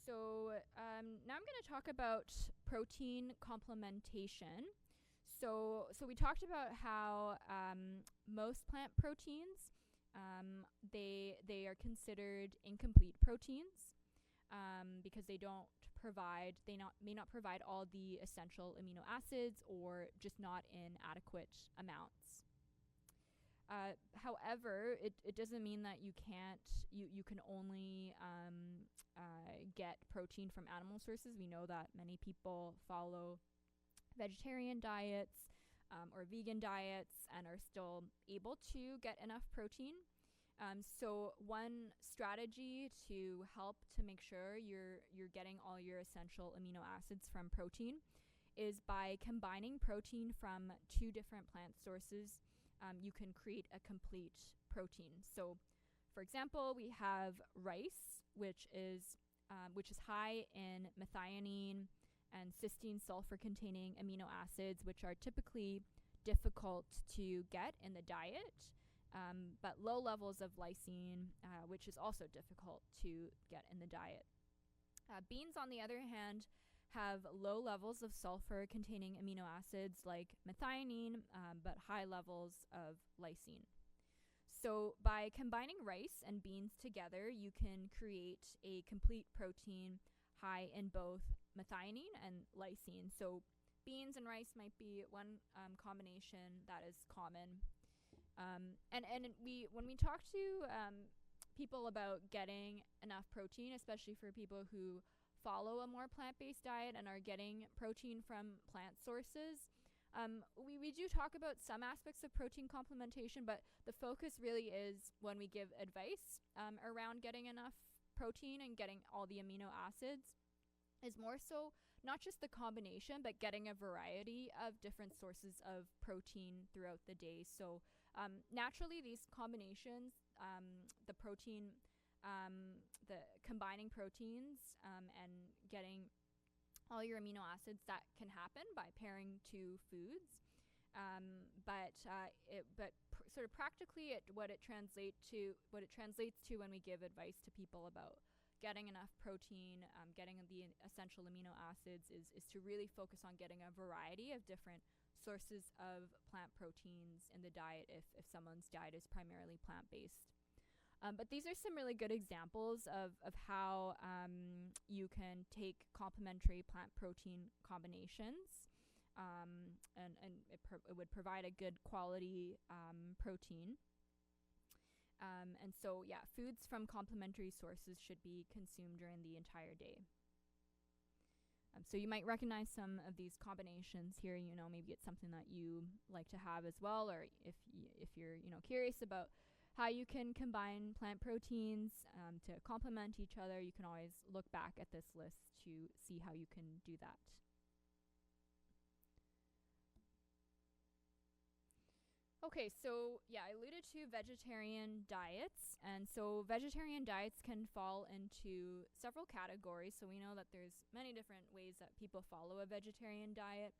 So now I'm going to talk about protein complementation. So we talked about how most plant proteins, they are considered incomplete proteins because they may not provide all the essential amino acids, or just not in adequate amounts. However, it doesn't mean that you can only get protein from animal sources. We know that many people follow vegetarian diets or vegan diets and are still able to get enough protein. So one strategy to help to make sure you're getting all your essential amino acids from protein is by combining protein from two different plant sources. You can create a complete protein. So, for example, we have rice, which is high in methionine and cysteine sulfur-containing amino acids, which are typically difficult to get in the diet, but low levels of lysine, which is also difficult to get in the diet. Beans, on the other hand, have low levels of sulfur-containing amino acids like methionine, but high levels of lysine. So by combining rice and beans together, you can create a complete protein high in both methionine and lysine. So beans and rice might be one combination that is common. And when we talk to people about getting enough protein, especially for people who follow a more plant-based diet and are getting protein from plant sources, we do talk about some aspects of protein complementation, but the focus really is when we give advice around getting enough protein and getting all the amino acids is more so not just the combination, but getting a variety of different sources of protein throughout the day. So naturally, these combinations, the combining proteins and getting all your amino acids, that can happen by pairing two foods. Sort of practically, what it translates to when we give advice to people about getting enough protein, getting the essential amino acids, is to really focus on getting a variety of different sources of plant proteins in the diet if someone's diet is primarily plant-based. But these are some really good examples of how you can take complementary plant protein combinations and it would provide a good quality protein. And so, yeah, foods from complementary sources should be consumed during the entire day. So you might recognize some of these combinations here. Maybe it's something that you like to have as well, or if you're curious about how you can combine plant proteins to complement each other, you can always look back at this list to see how you can do that. Okay, so yeah, I alluded to vegetarian diets, and so vegetarian diets can fall into several categories. So we know that there's many different ways that people follow a vegetarian diet.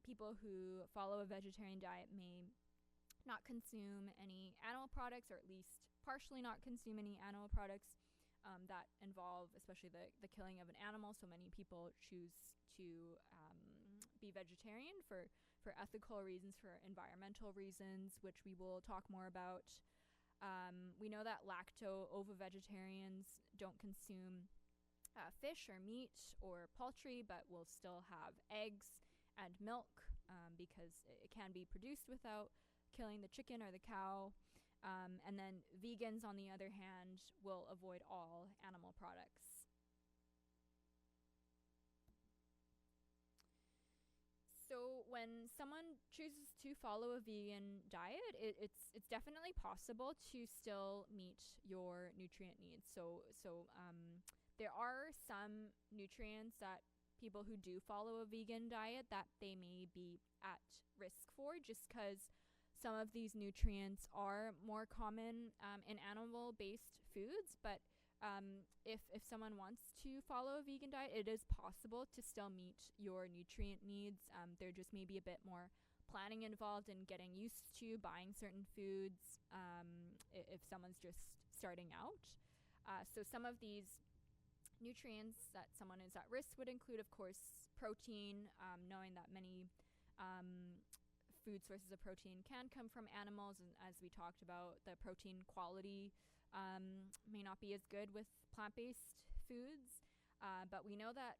People who follow a vegetarian diet may not consume any animal products, or at least partially not consume any animal products that involve especially the killing of an animal. So many people choose to be vegetarian for ethical reasons, for environmental reasons, which we will talk more about. We know that lacto-ovo-vegetarians don't consume fish or meat or poultry, but will still have eggs and milk because it can be produced without killing the chicken or the cow. And then vegans, on the other hand, will avoid all animal products. So when someone chooses to follow a vegan diet, it's definitely possible to still meet your nutrient needs. So there are some nutrients that people who do follow a vegan diet that they may be at risk for, just because some of these nutrients are more common in animal-based foods. But if someone wants to follow a vegan diet, it is possible to still meet your nutrient needs. There just may be a bit more planning involved in getting used to buying certain foods if someone's just starting out. So some of these nutrients that someone is at risk would include, of course, protein, knowing that many food sources of protein can come from animals, and as we talked about, the protein quality may not be as good with plant-based foods, but we know that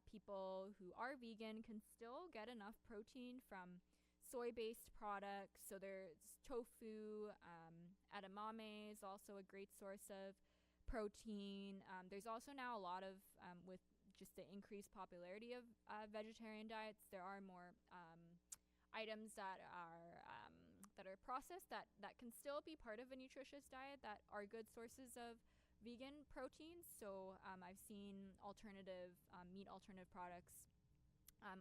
people who are vegan can still get enough protein from soy-based products. So there's tofu, edamame is also a great source of protein. There's also now a lot of, with just the increased popularity of vegetarian diets, there are more items that are processed that can still be part of a nutritious diet that are good sources of vegan protein. So I've seen alternative meat alternative products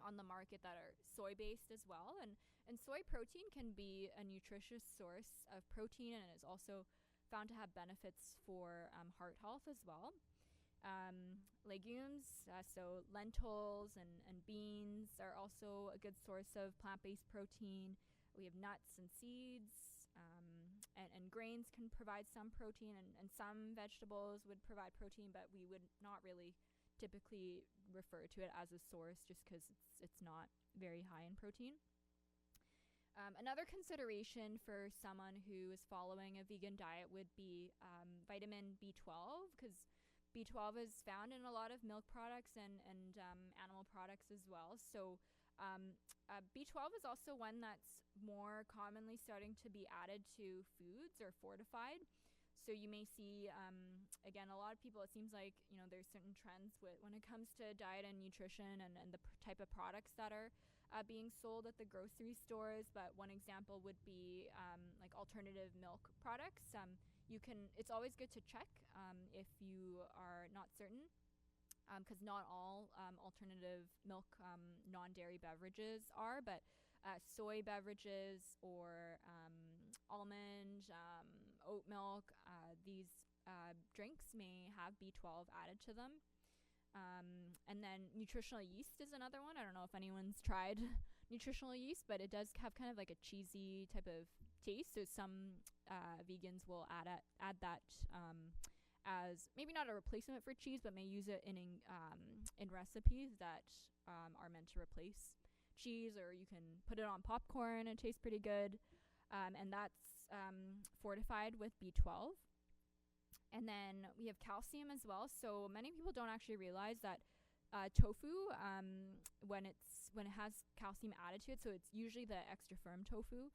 on the market that are soy-based as well, and soy protein can be a nutritious source of protein, and is also found to have benefits for heart health as well. Legumes, so lentils and beans are also a good source of plant-based protein. We have nuts and seeds, and grains can provide some protein, and some vegetables would provide protein, but we would not really typically refer to it as a source just because it's not very high in protein. Another consideration for someone who is following a vegan diet would be vitamin B12, because B12 is found in a lot of milk products and animal products as well. So B12 is also one that's more commonly starting to be added to foods or fortified. So you may see, again, a lot of people, it seems like, there's certain trends when it comes to diet and nutrition and the type of products that are being sold at the grocery stores. But one example would be like alternative milk products. It's always good to check if you are not certain, because not all alternative milk non-dairy beverages are, but soy beverages or almond, oat milk, these drinks may have B12 added to them. And then nutritional yeast is another one. I don't know if anyone's tried nutritional yeast, but it does have kind of like a cheesy type of taste. So some vegans will add that as maybe not a replacement for cheese, but may use it in recipes that are meant to replace cheese, or you can put it on popcorn and it tastes pretty good. And that's fortified with B12. And then we have calcium as well. So many people don't actually realize that tofu, when it has calcium added to it, so it's usually the extra firm tofu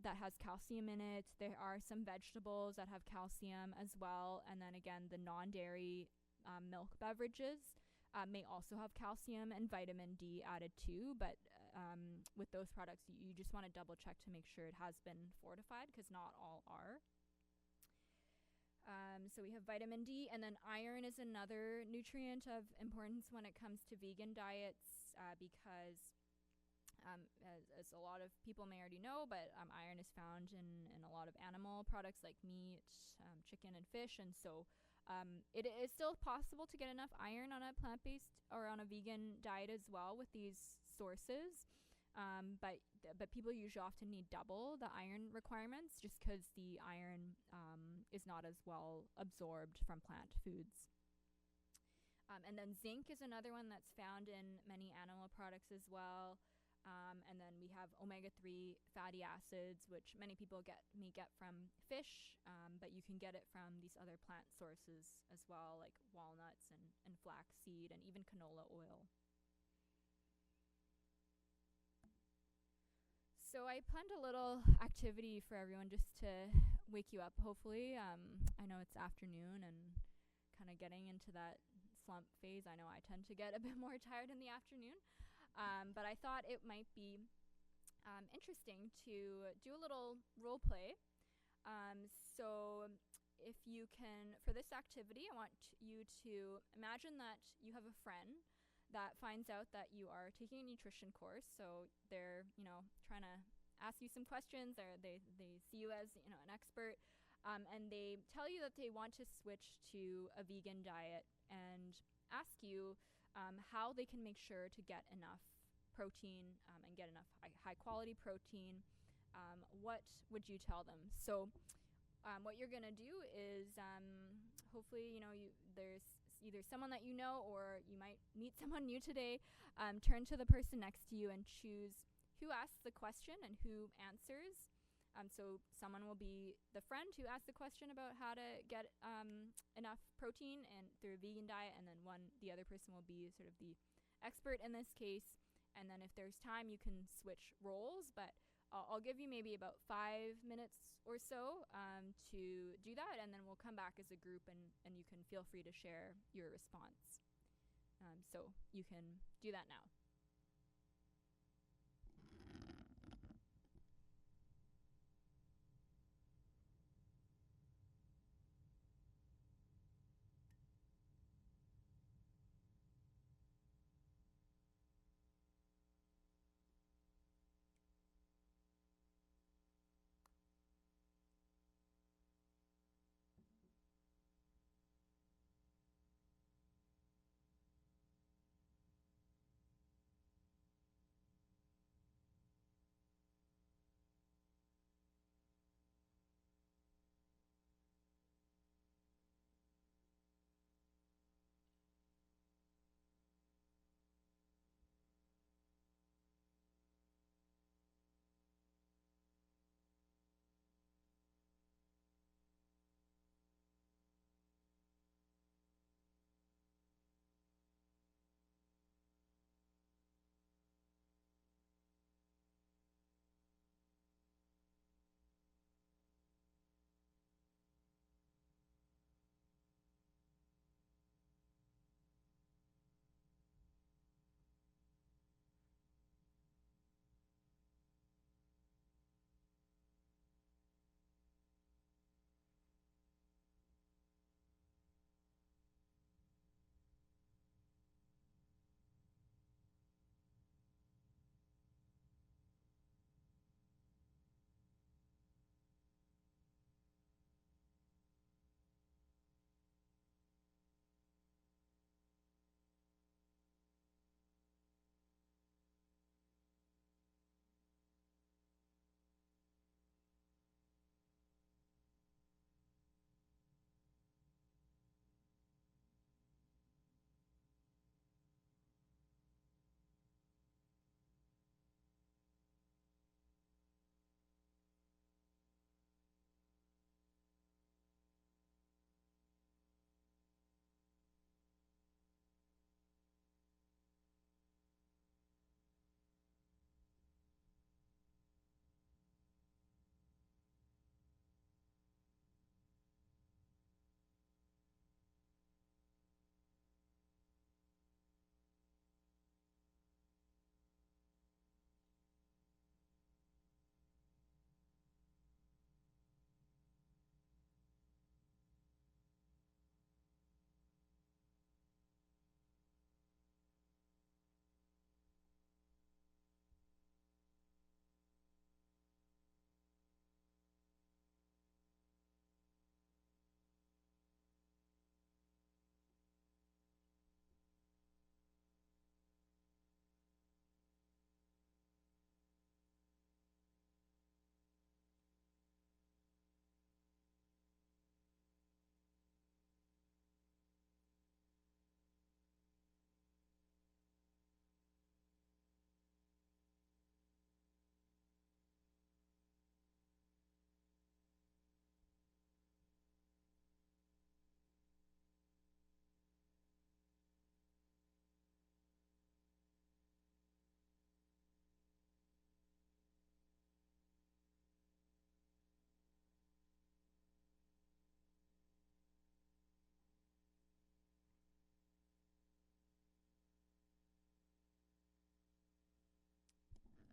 that has calcium in it. There are some vegetables that have calcium as well. And then again, the non-dairy milk beverages may also have calcium and vitamin D added too. But with those products, you just want to double check to make sure it has been fortified, because not all are. So we have vitamin D, and then iron is another nutrient of importance when it comes to vegan diets, because as a lot of people may already know, but iron is found in a lot of animal products like meat, chicken, and fish. And so it is still possible to get enough iron on a plant-based or on a vegan diet as well with these sources. But people usually often need double the iron requirements, just because the iron is not as well absorbed from plant foods. And then zinc is another one that's found in many animal products as well. And then we have omega-3 fatty acids, which many people may get from fish, but you can get it from these other plant sources as well, like walnuts and flaxseed and even canola oil. So I planned a little activity for everyone just to wake you up, hopefully. I know it's afternoon and kind of getting into that slump phase. I know I tend to get a bit more tired in the afternoon. But I thought it might be interesting to do a little role play. So if you can, for this activity, I want you to imagine that you have a friend that finds out that you are taking a nutrition course. So they're, trying to ask you some questions, or they see you as, an expert, and they tell you that they want to switch to a vegan diet and ask you how they can make sure to get enough protein and get enough high quality protein. What would you tell them? So what you're going to do is hopefully, there's either someone that you know, or you might meet someone new today. Turn to the person next to you and choose who asks the question and who answers. So someone will be the friend who asked the question about how to get enough protein and through a vegan diet, and then the other person will be sort of the expert in this case, And then if there's time, you can switch roles, but I'll give you maybe about 5 minutes or so to do that, and then we'll come back as a group, and you can feel free to share your response. So you can do that now.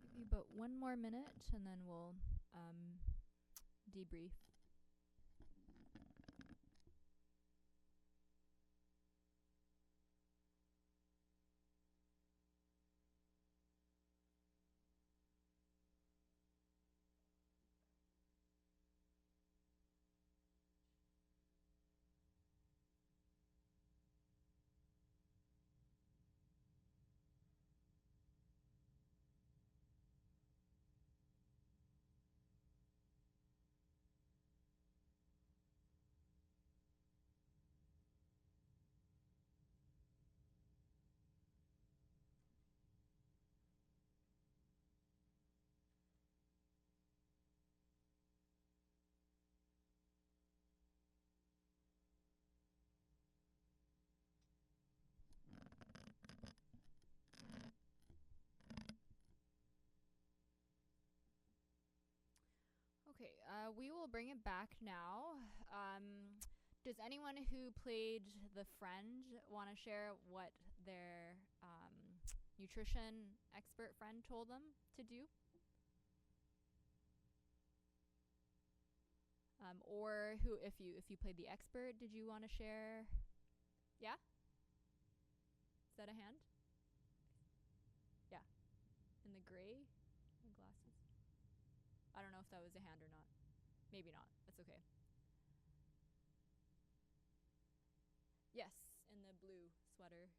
Give you about 1 more minute, and then we'll debrief. We will bring it back now. Does anyone who played the friend want to share what their nutrition expert friend told them to do? Or who, if you played the expert, did you want to share? Yeah? Is that a hand? Yeah. In the gray glasses. I don't know if that was a hand or not. Maybe not. That's okay. Yes, in the blue sweater.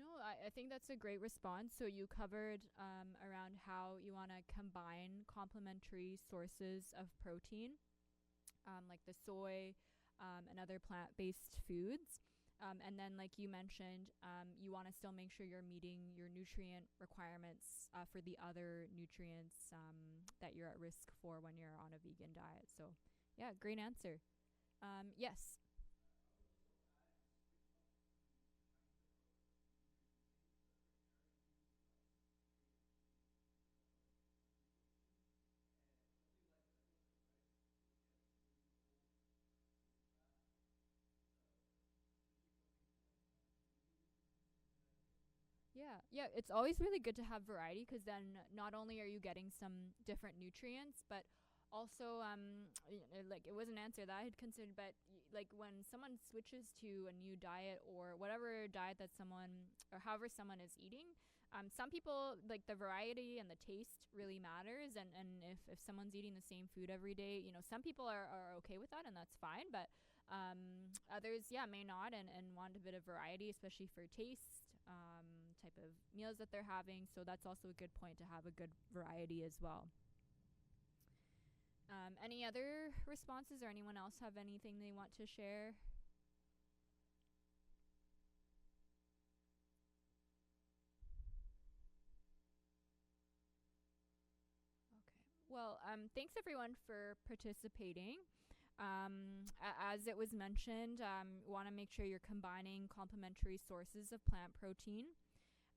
No, I think that's a great response. So you covered around how you want to combine complementary sources of protein, like the soy and other plant-based foods. And then, like you mentioned, you want to still make sure you're meeting your nutrient requirements for the other nutrients that you're at risk for when you're on a vegan diet. So, yeah, great answer. Yes. Yeah, it's always really good to have variety because then not only are you getting some different nutrients, but also like it was an answer that I had considered, but like when someone switches to a new diet or whatever diet that someone or however someone is eating, some people like the variety and the taste really matters, and if someone's eating the same food every day, some people are okay with that and that's fine, but others, yeah, may not and want a bit of variety, especially for taste, type of meals that they're having. So that's also a good point to have a good variety as well. Any other responses or anyone else have anything they want to share? Okay. Well, thanks everyone for participating. As it was mentioned, want to make sure you're combining complementary sources of plant protein,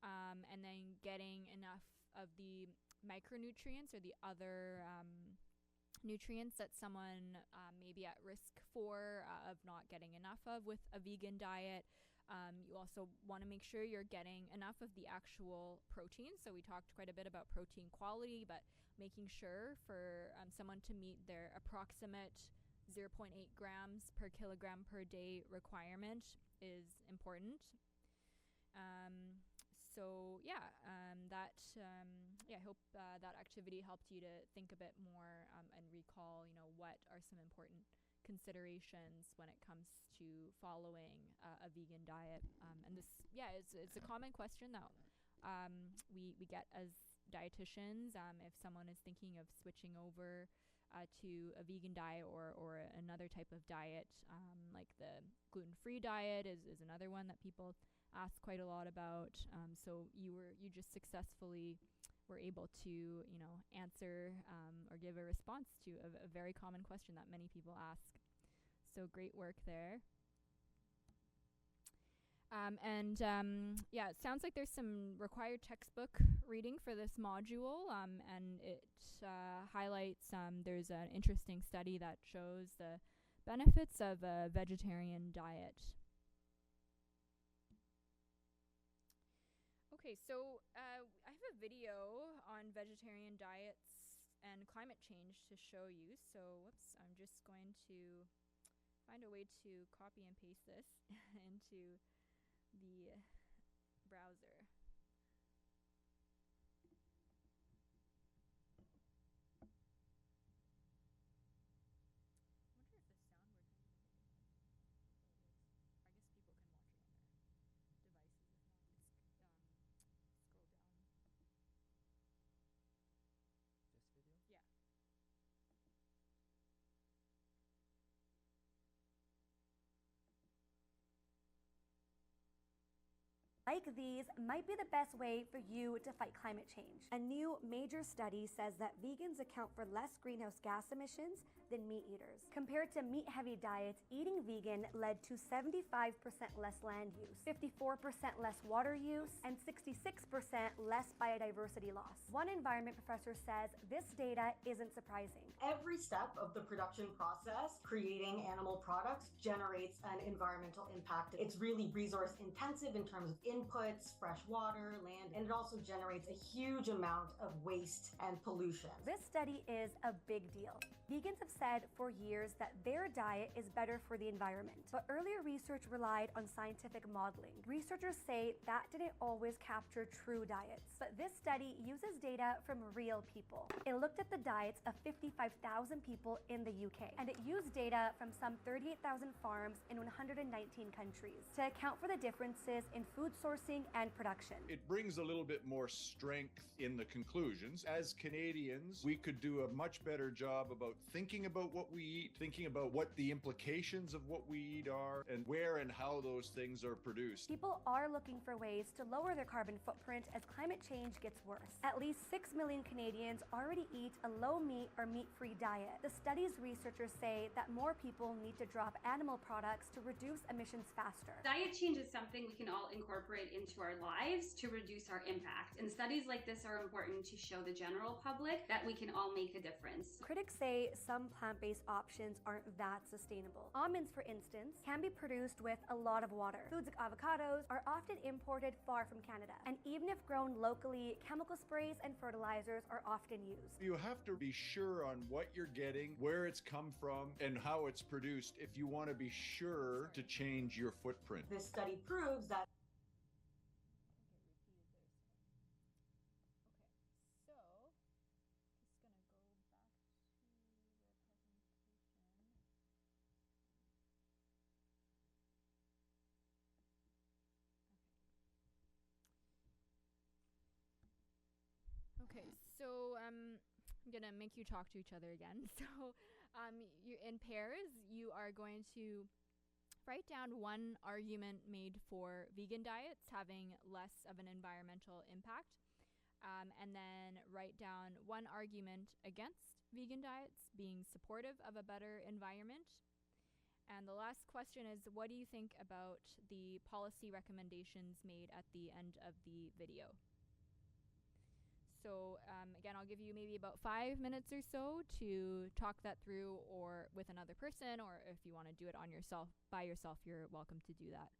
and then getting enough of the micronutrients or the other nutrients that someone may be at risk for of not getting enough of with a vegan diet. You also want to make sure you're getting enough of the actual protein. So we talked quite a bit about protein quality, but making sure for someone to meet their approximate zero point 0.8 grams per kilogram per day requirement is important. So yeah, I hope that activity helped you to think a bit more and recall, what are some important considerations when it comes to following a vegan diet. And this, yeah, it's a common question that we get as dietitians. If someone is thinking of switching over to a vegan diet or another type of diet, like the gluten-free diet is another one that people ask quite a lot about. So you just successfully were able to answer or give a response to a very common question that many people ask. So great work there. Yeah, it sounds like there's some required textbook reading for this module, and it highlights there's an interesting study that shows the benefits of a vegetarian diet. Okay, so I have a video on vegetarian diets and climate change to show you. So, whoops, I'm just going to find a way to copy and paste this into the browser. I wonder if the sound we're trying to make it works. I guess people can watch it on their devices if not. It's scroll down. This video? Yeah. Like these might be the best way for you to fight climate change. A new major study says that vegans account for less greenhouse gas emissions than meat eaters. Compared to meat-heavy diets, eating vegan led to 75% less land use, 54% less water use, and 66% less biodiversity loss. One environment professor says this data isn't surprising. Every step of the production process, creating animal products, generates an environmental impact. It's really resource intensive in terms of inputs, fresh water, land, and it also generates a huge amount of waste and pollution. This study is a big deal. Vegans have said for years that their diet is better for the environment, but earlier research relied on scientific modeling. Researchers say that didn't always capture true diets, but this study uses data from real people. It looked at the diets of 55,000 people in the UK, and it used data from some 38,000 farms in 119 countries to account for the differences in food sourcing and production. It brings a little bit more strength in the conclusions. As Canadians, we could do a much better job about thinking about what we eat, thinking about what the implications of what we eat are, and where and how those things are produced. People are looking for ways to lower their carbon footprint as climate change gets worse. At least 6 million Canadians already eat a low meat or meat-free diet. The study's researchers say that more people need to drop animal products to reduce emissions faster. Diet change is something we can all incorporate into our lives to reduce our impact. And studies like this are important to show the general public that we can all make a difference. Critics say some plant-based options aren't that sustainable. Almonds, for instance, can be produced with a lot of water. Foods like avocados are often imported far from Canada. And even if grown locally, chemical sprays and fertilizers are often used. You have to be sure on what you're getting, where it's come from, and how it's produced if you want to be sure to change your footprint. This study proves that Okay, so I'm gonna make you talk to each other again. So, you in pairs, you are going to write down one argument made for vegan diets having less of an environmental impact, and then write down one argument against vegan diets being supportive of a better environment. And the last question is, what do you think about the policy recommendations made at the end of the video? So again, I'll give you maybe about 5 minutes or so to talk that through, or with another person, or if you want to do it on yourself, by yourself, you're welcome to do that.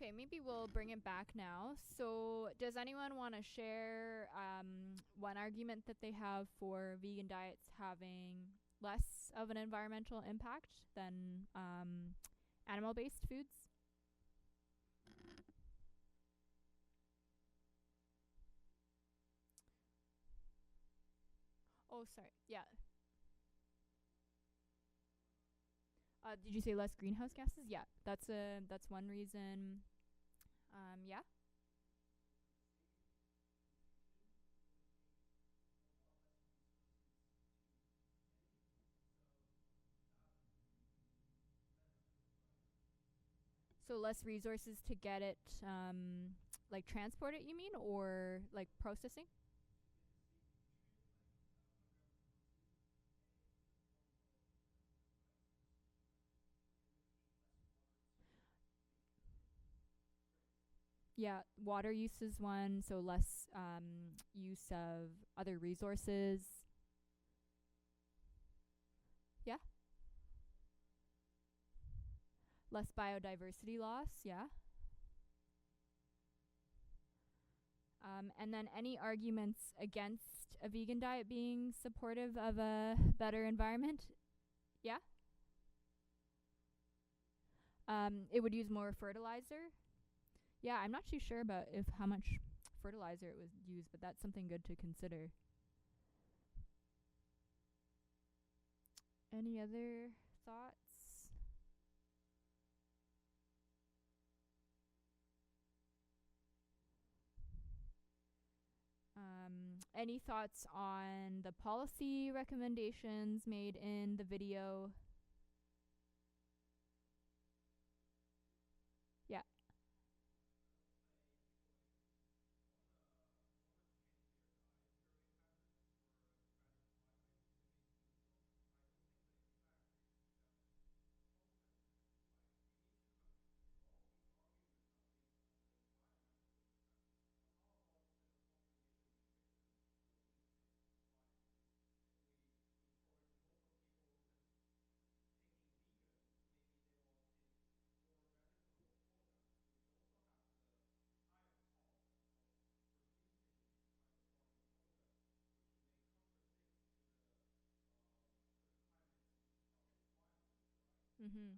Okay, maybe we'll bring it back now. So, does anyone want to share one argument that they have for vegan diets having less of an environmental impact than animal-based foods? Oh, sorry. Yeah. Did you say less greenhouse gases? Yeah, that's one reason. Yeah. So less resources to get it, like transport it, you mean, or like processing? Yeah, water use is one, so less use of other resources. Yeah. Less biodiversity loss, yeah. And then any arguments against a vegan diet being supportive of a better environment? Yeah. It would use more fertilizer. Yeah, I'm not too sure about if how much fertilizer it was used, but that's something good to consider. Any other thoughts? Any thoughts on the policy recommendations made in the video? Yeah. Mm-hmm.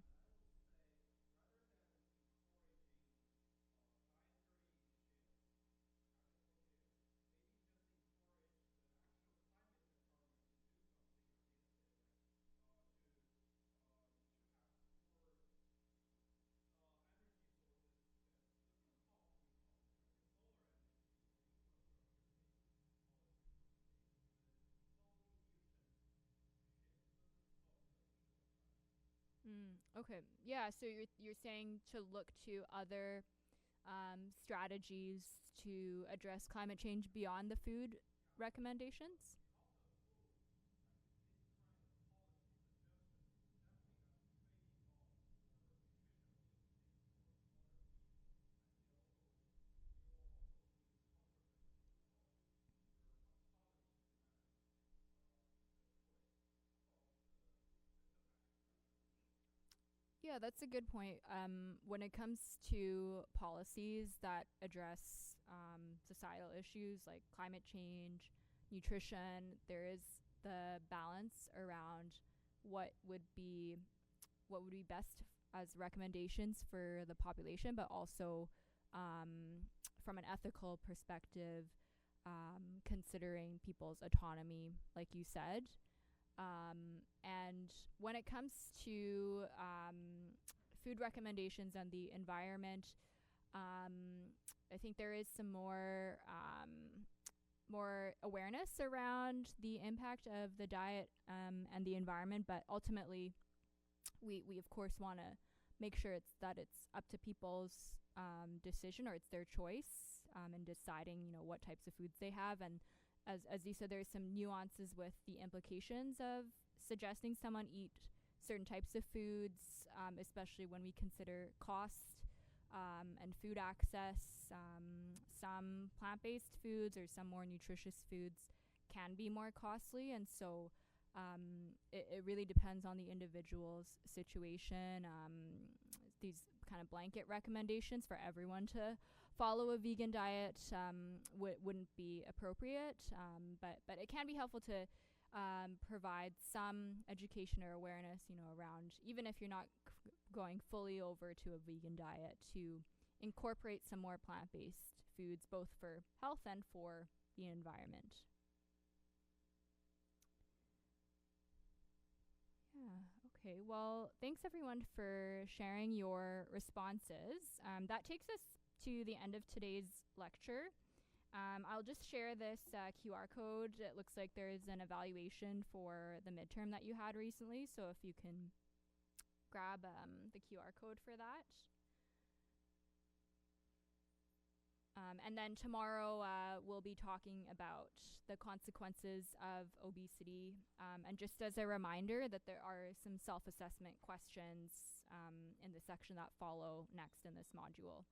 Okay. Yeah. So you're saying to look to other strategies to address climate change beyond the food recommendations. Yeah, that's a good point. When it comes to policies that address societal issues like climate change, nutrition, there is the balance around what would be what would be best as recommendations for the population, but also from an ethical perspective, considering people's autonomy, like you said. And when it comes to food recommendations and the environment, I think there is some more awareness around the impact of the diet and the environment. But ultimately, we of course want to make sure it's up to people's decision, or it's their choice in deciding what types of foods they have. And as you said, there's some nuances with the implications of suggesting someone eat certain types of foods, especially when we consider cost and food access. Some plant-based foods or some more nutritious foods can be more costly, and so it really depends on the individual's situation. These kind of blanket recommendations for everyone to follow a vegan diet wouldn't be appropriate, but it can be helpful to provide some education or awareness, around, even if you're not going fully over to a vegan diet, to incorporate some more plant-based foods, both for health and for the environment. Yeah, okay. Well, thanks everyone for sharing your responses. That takes us to the end of today's lecture. I'll just share this QR code. It looks like there's an evaluation for the midterm that you had recently, so if you can grab the QR code for that. And then tomorrow we'll be talking about the consequences of obesity. And just as a reminder that there are some self-assessment questions in the section that follow next in this module.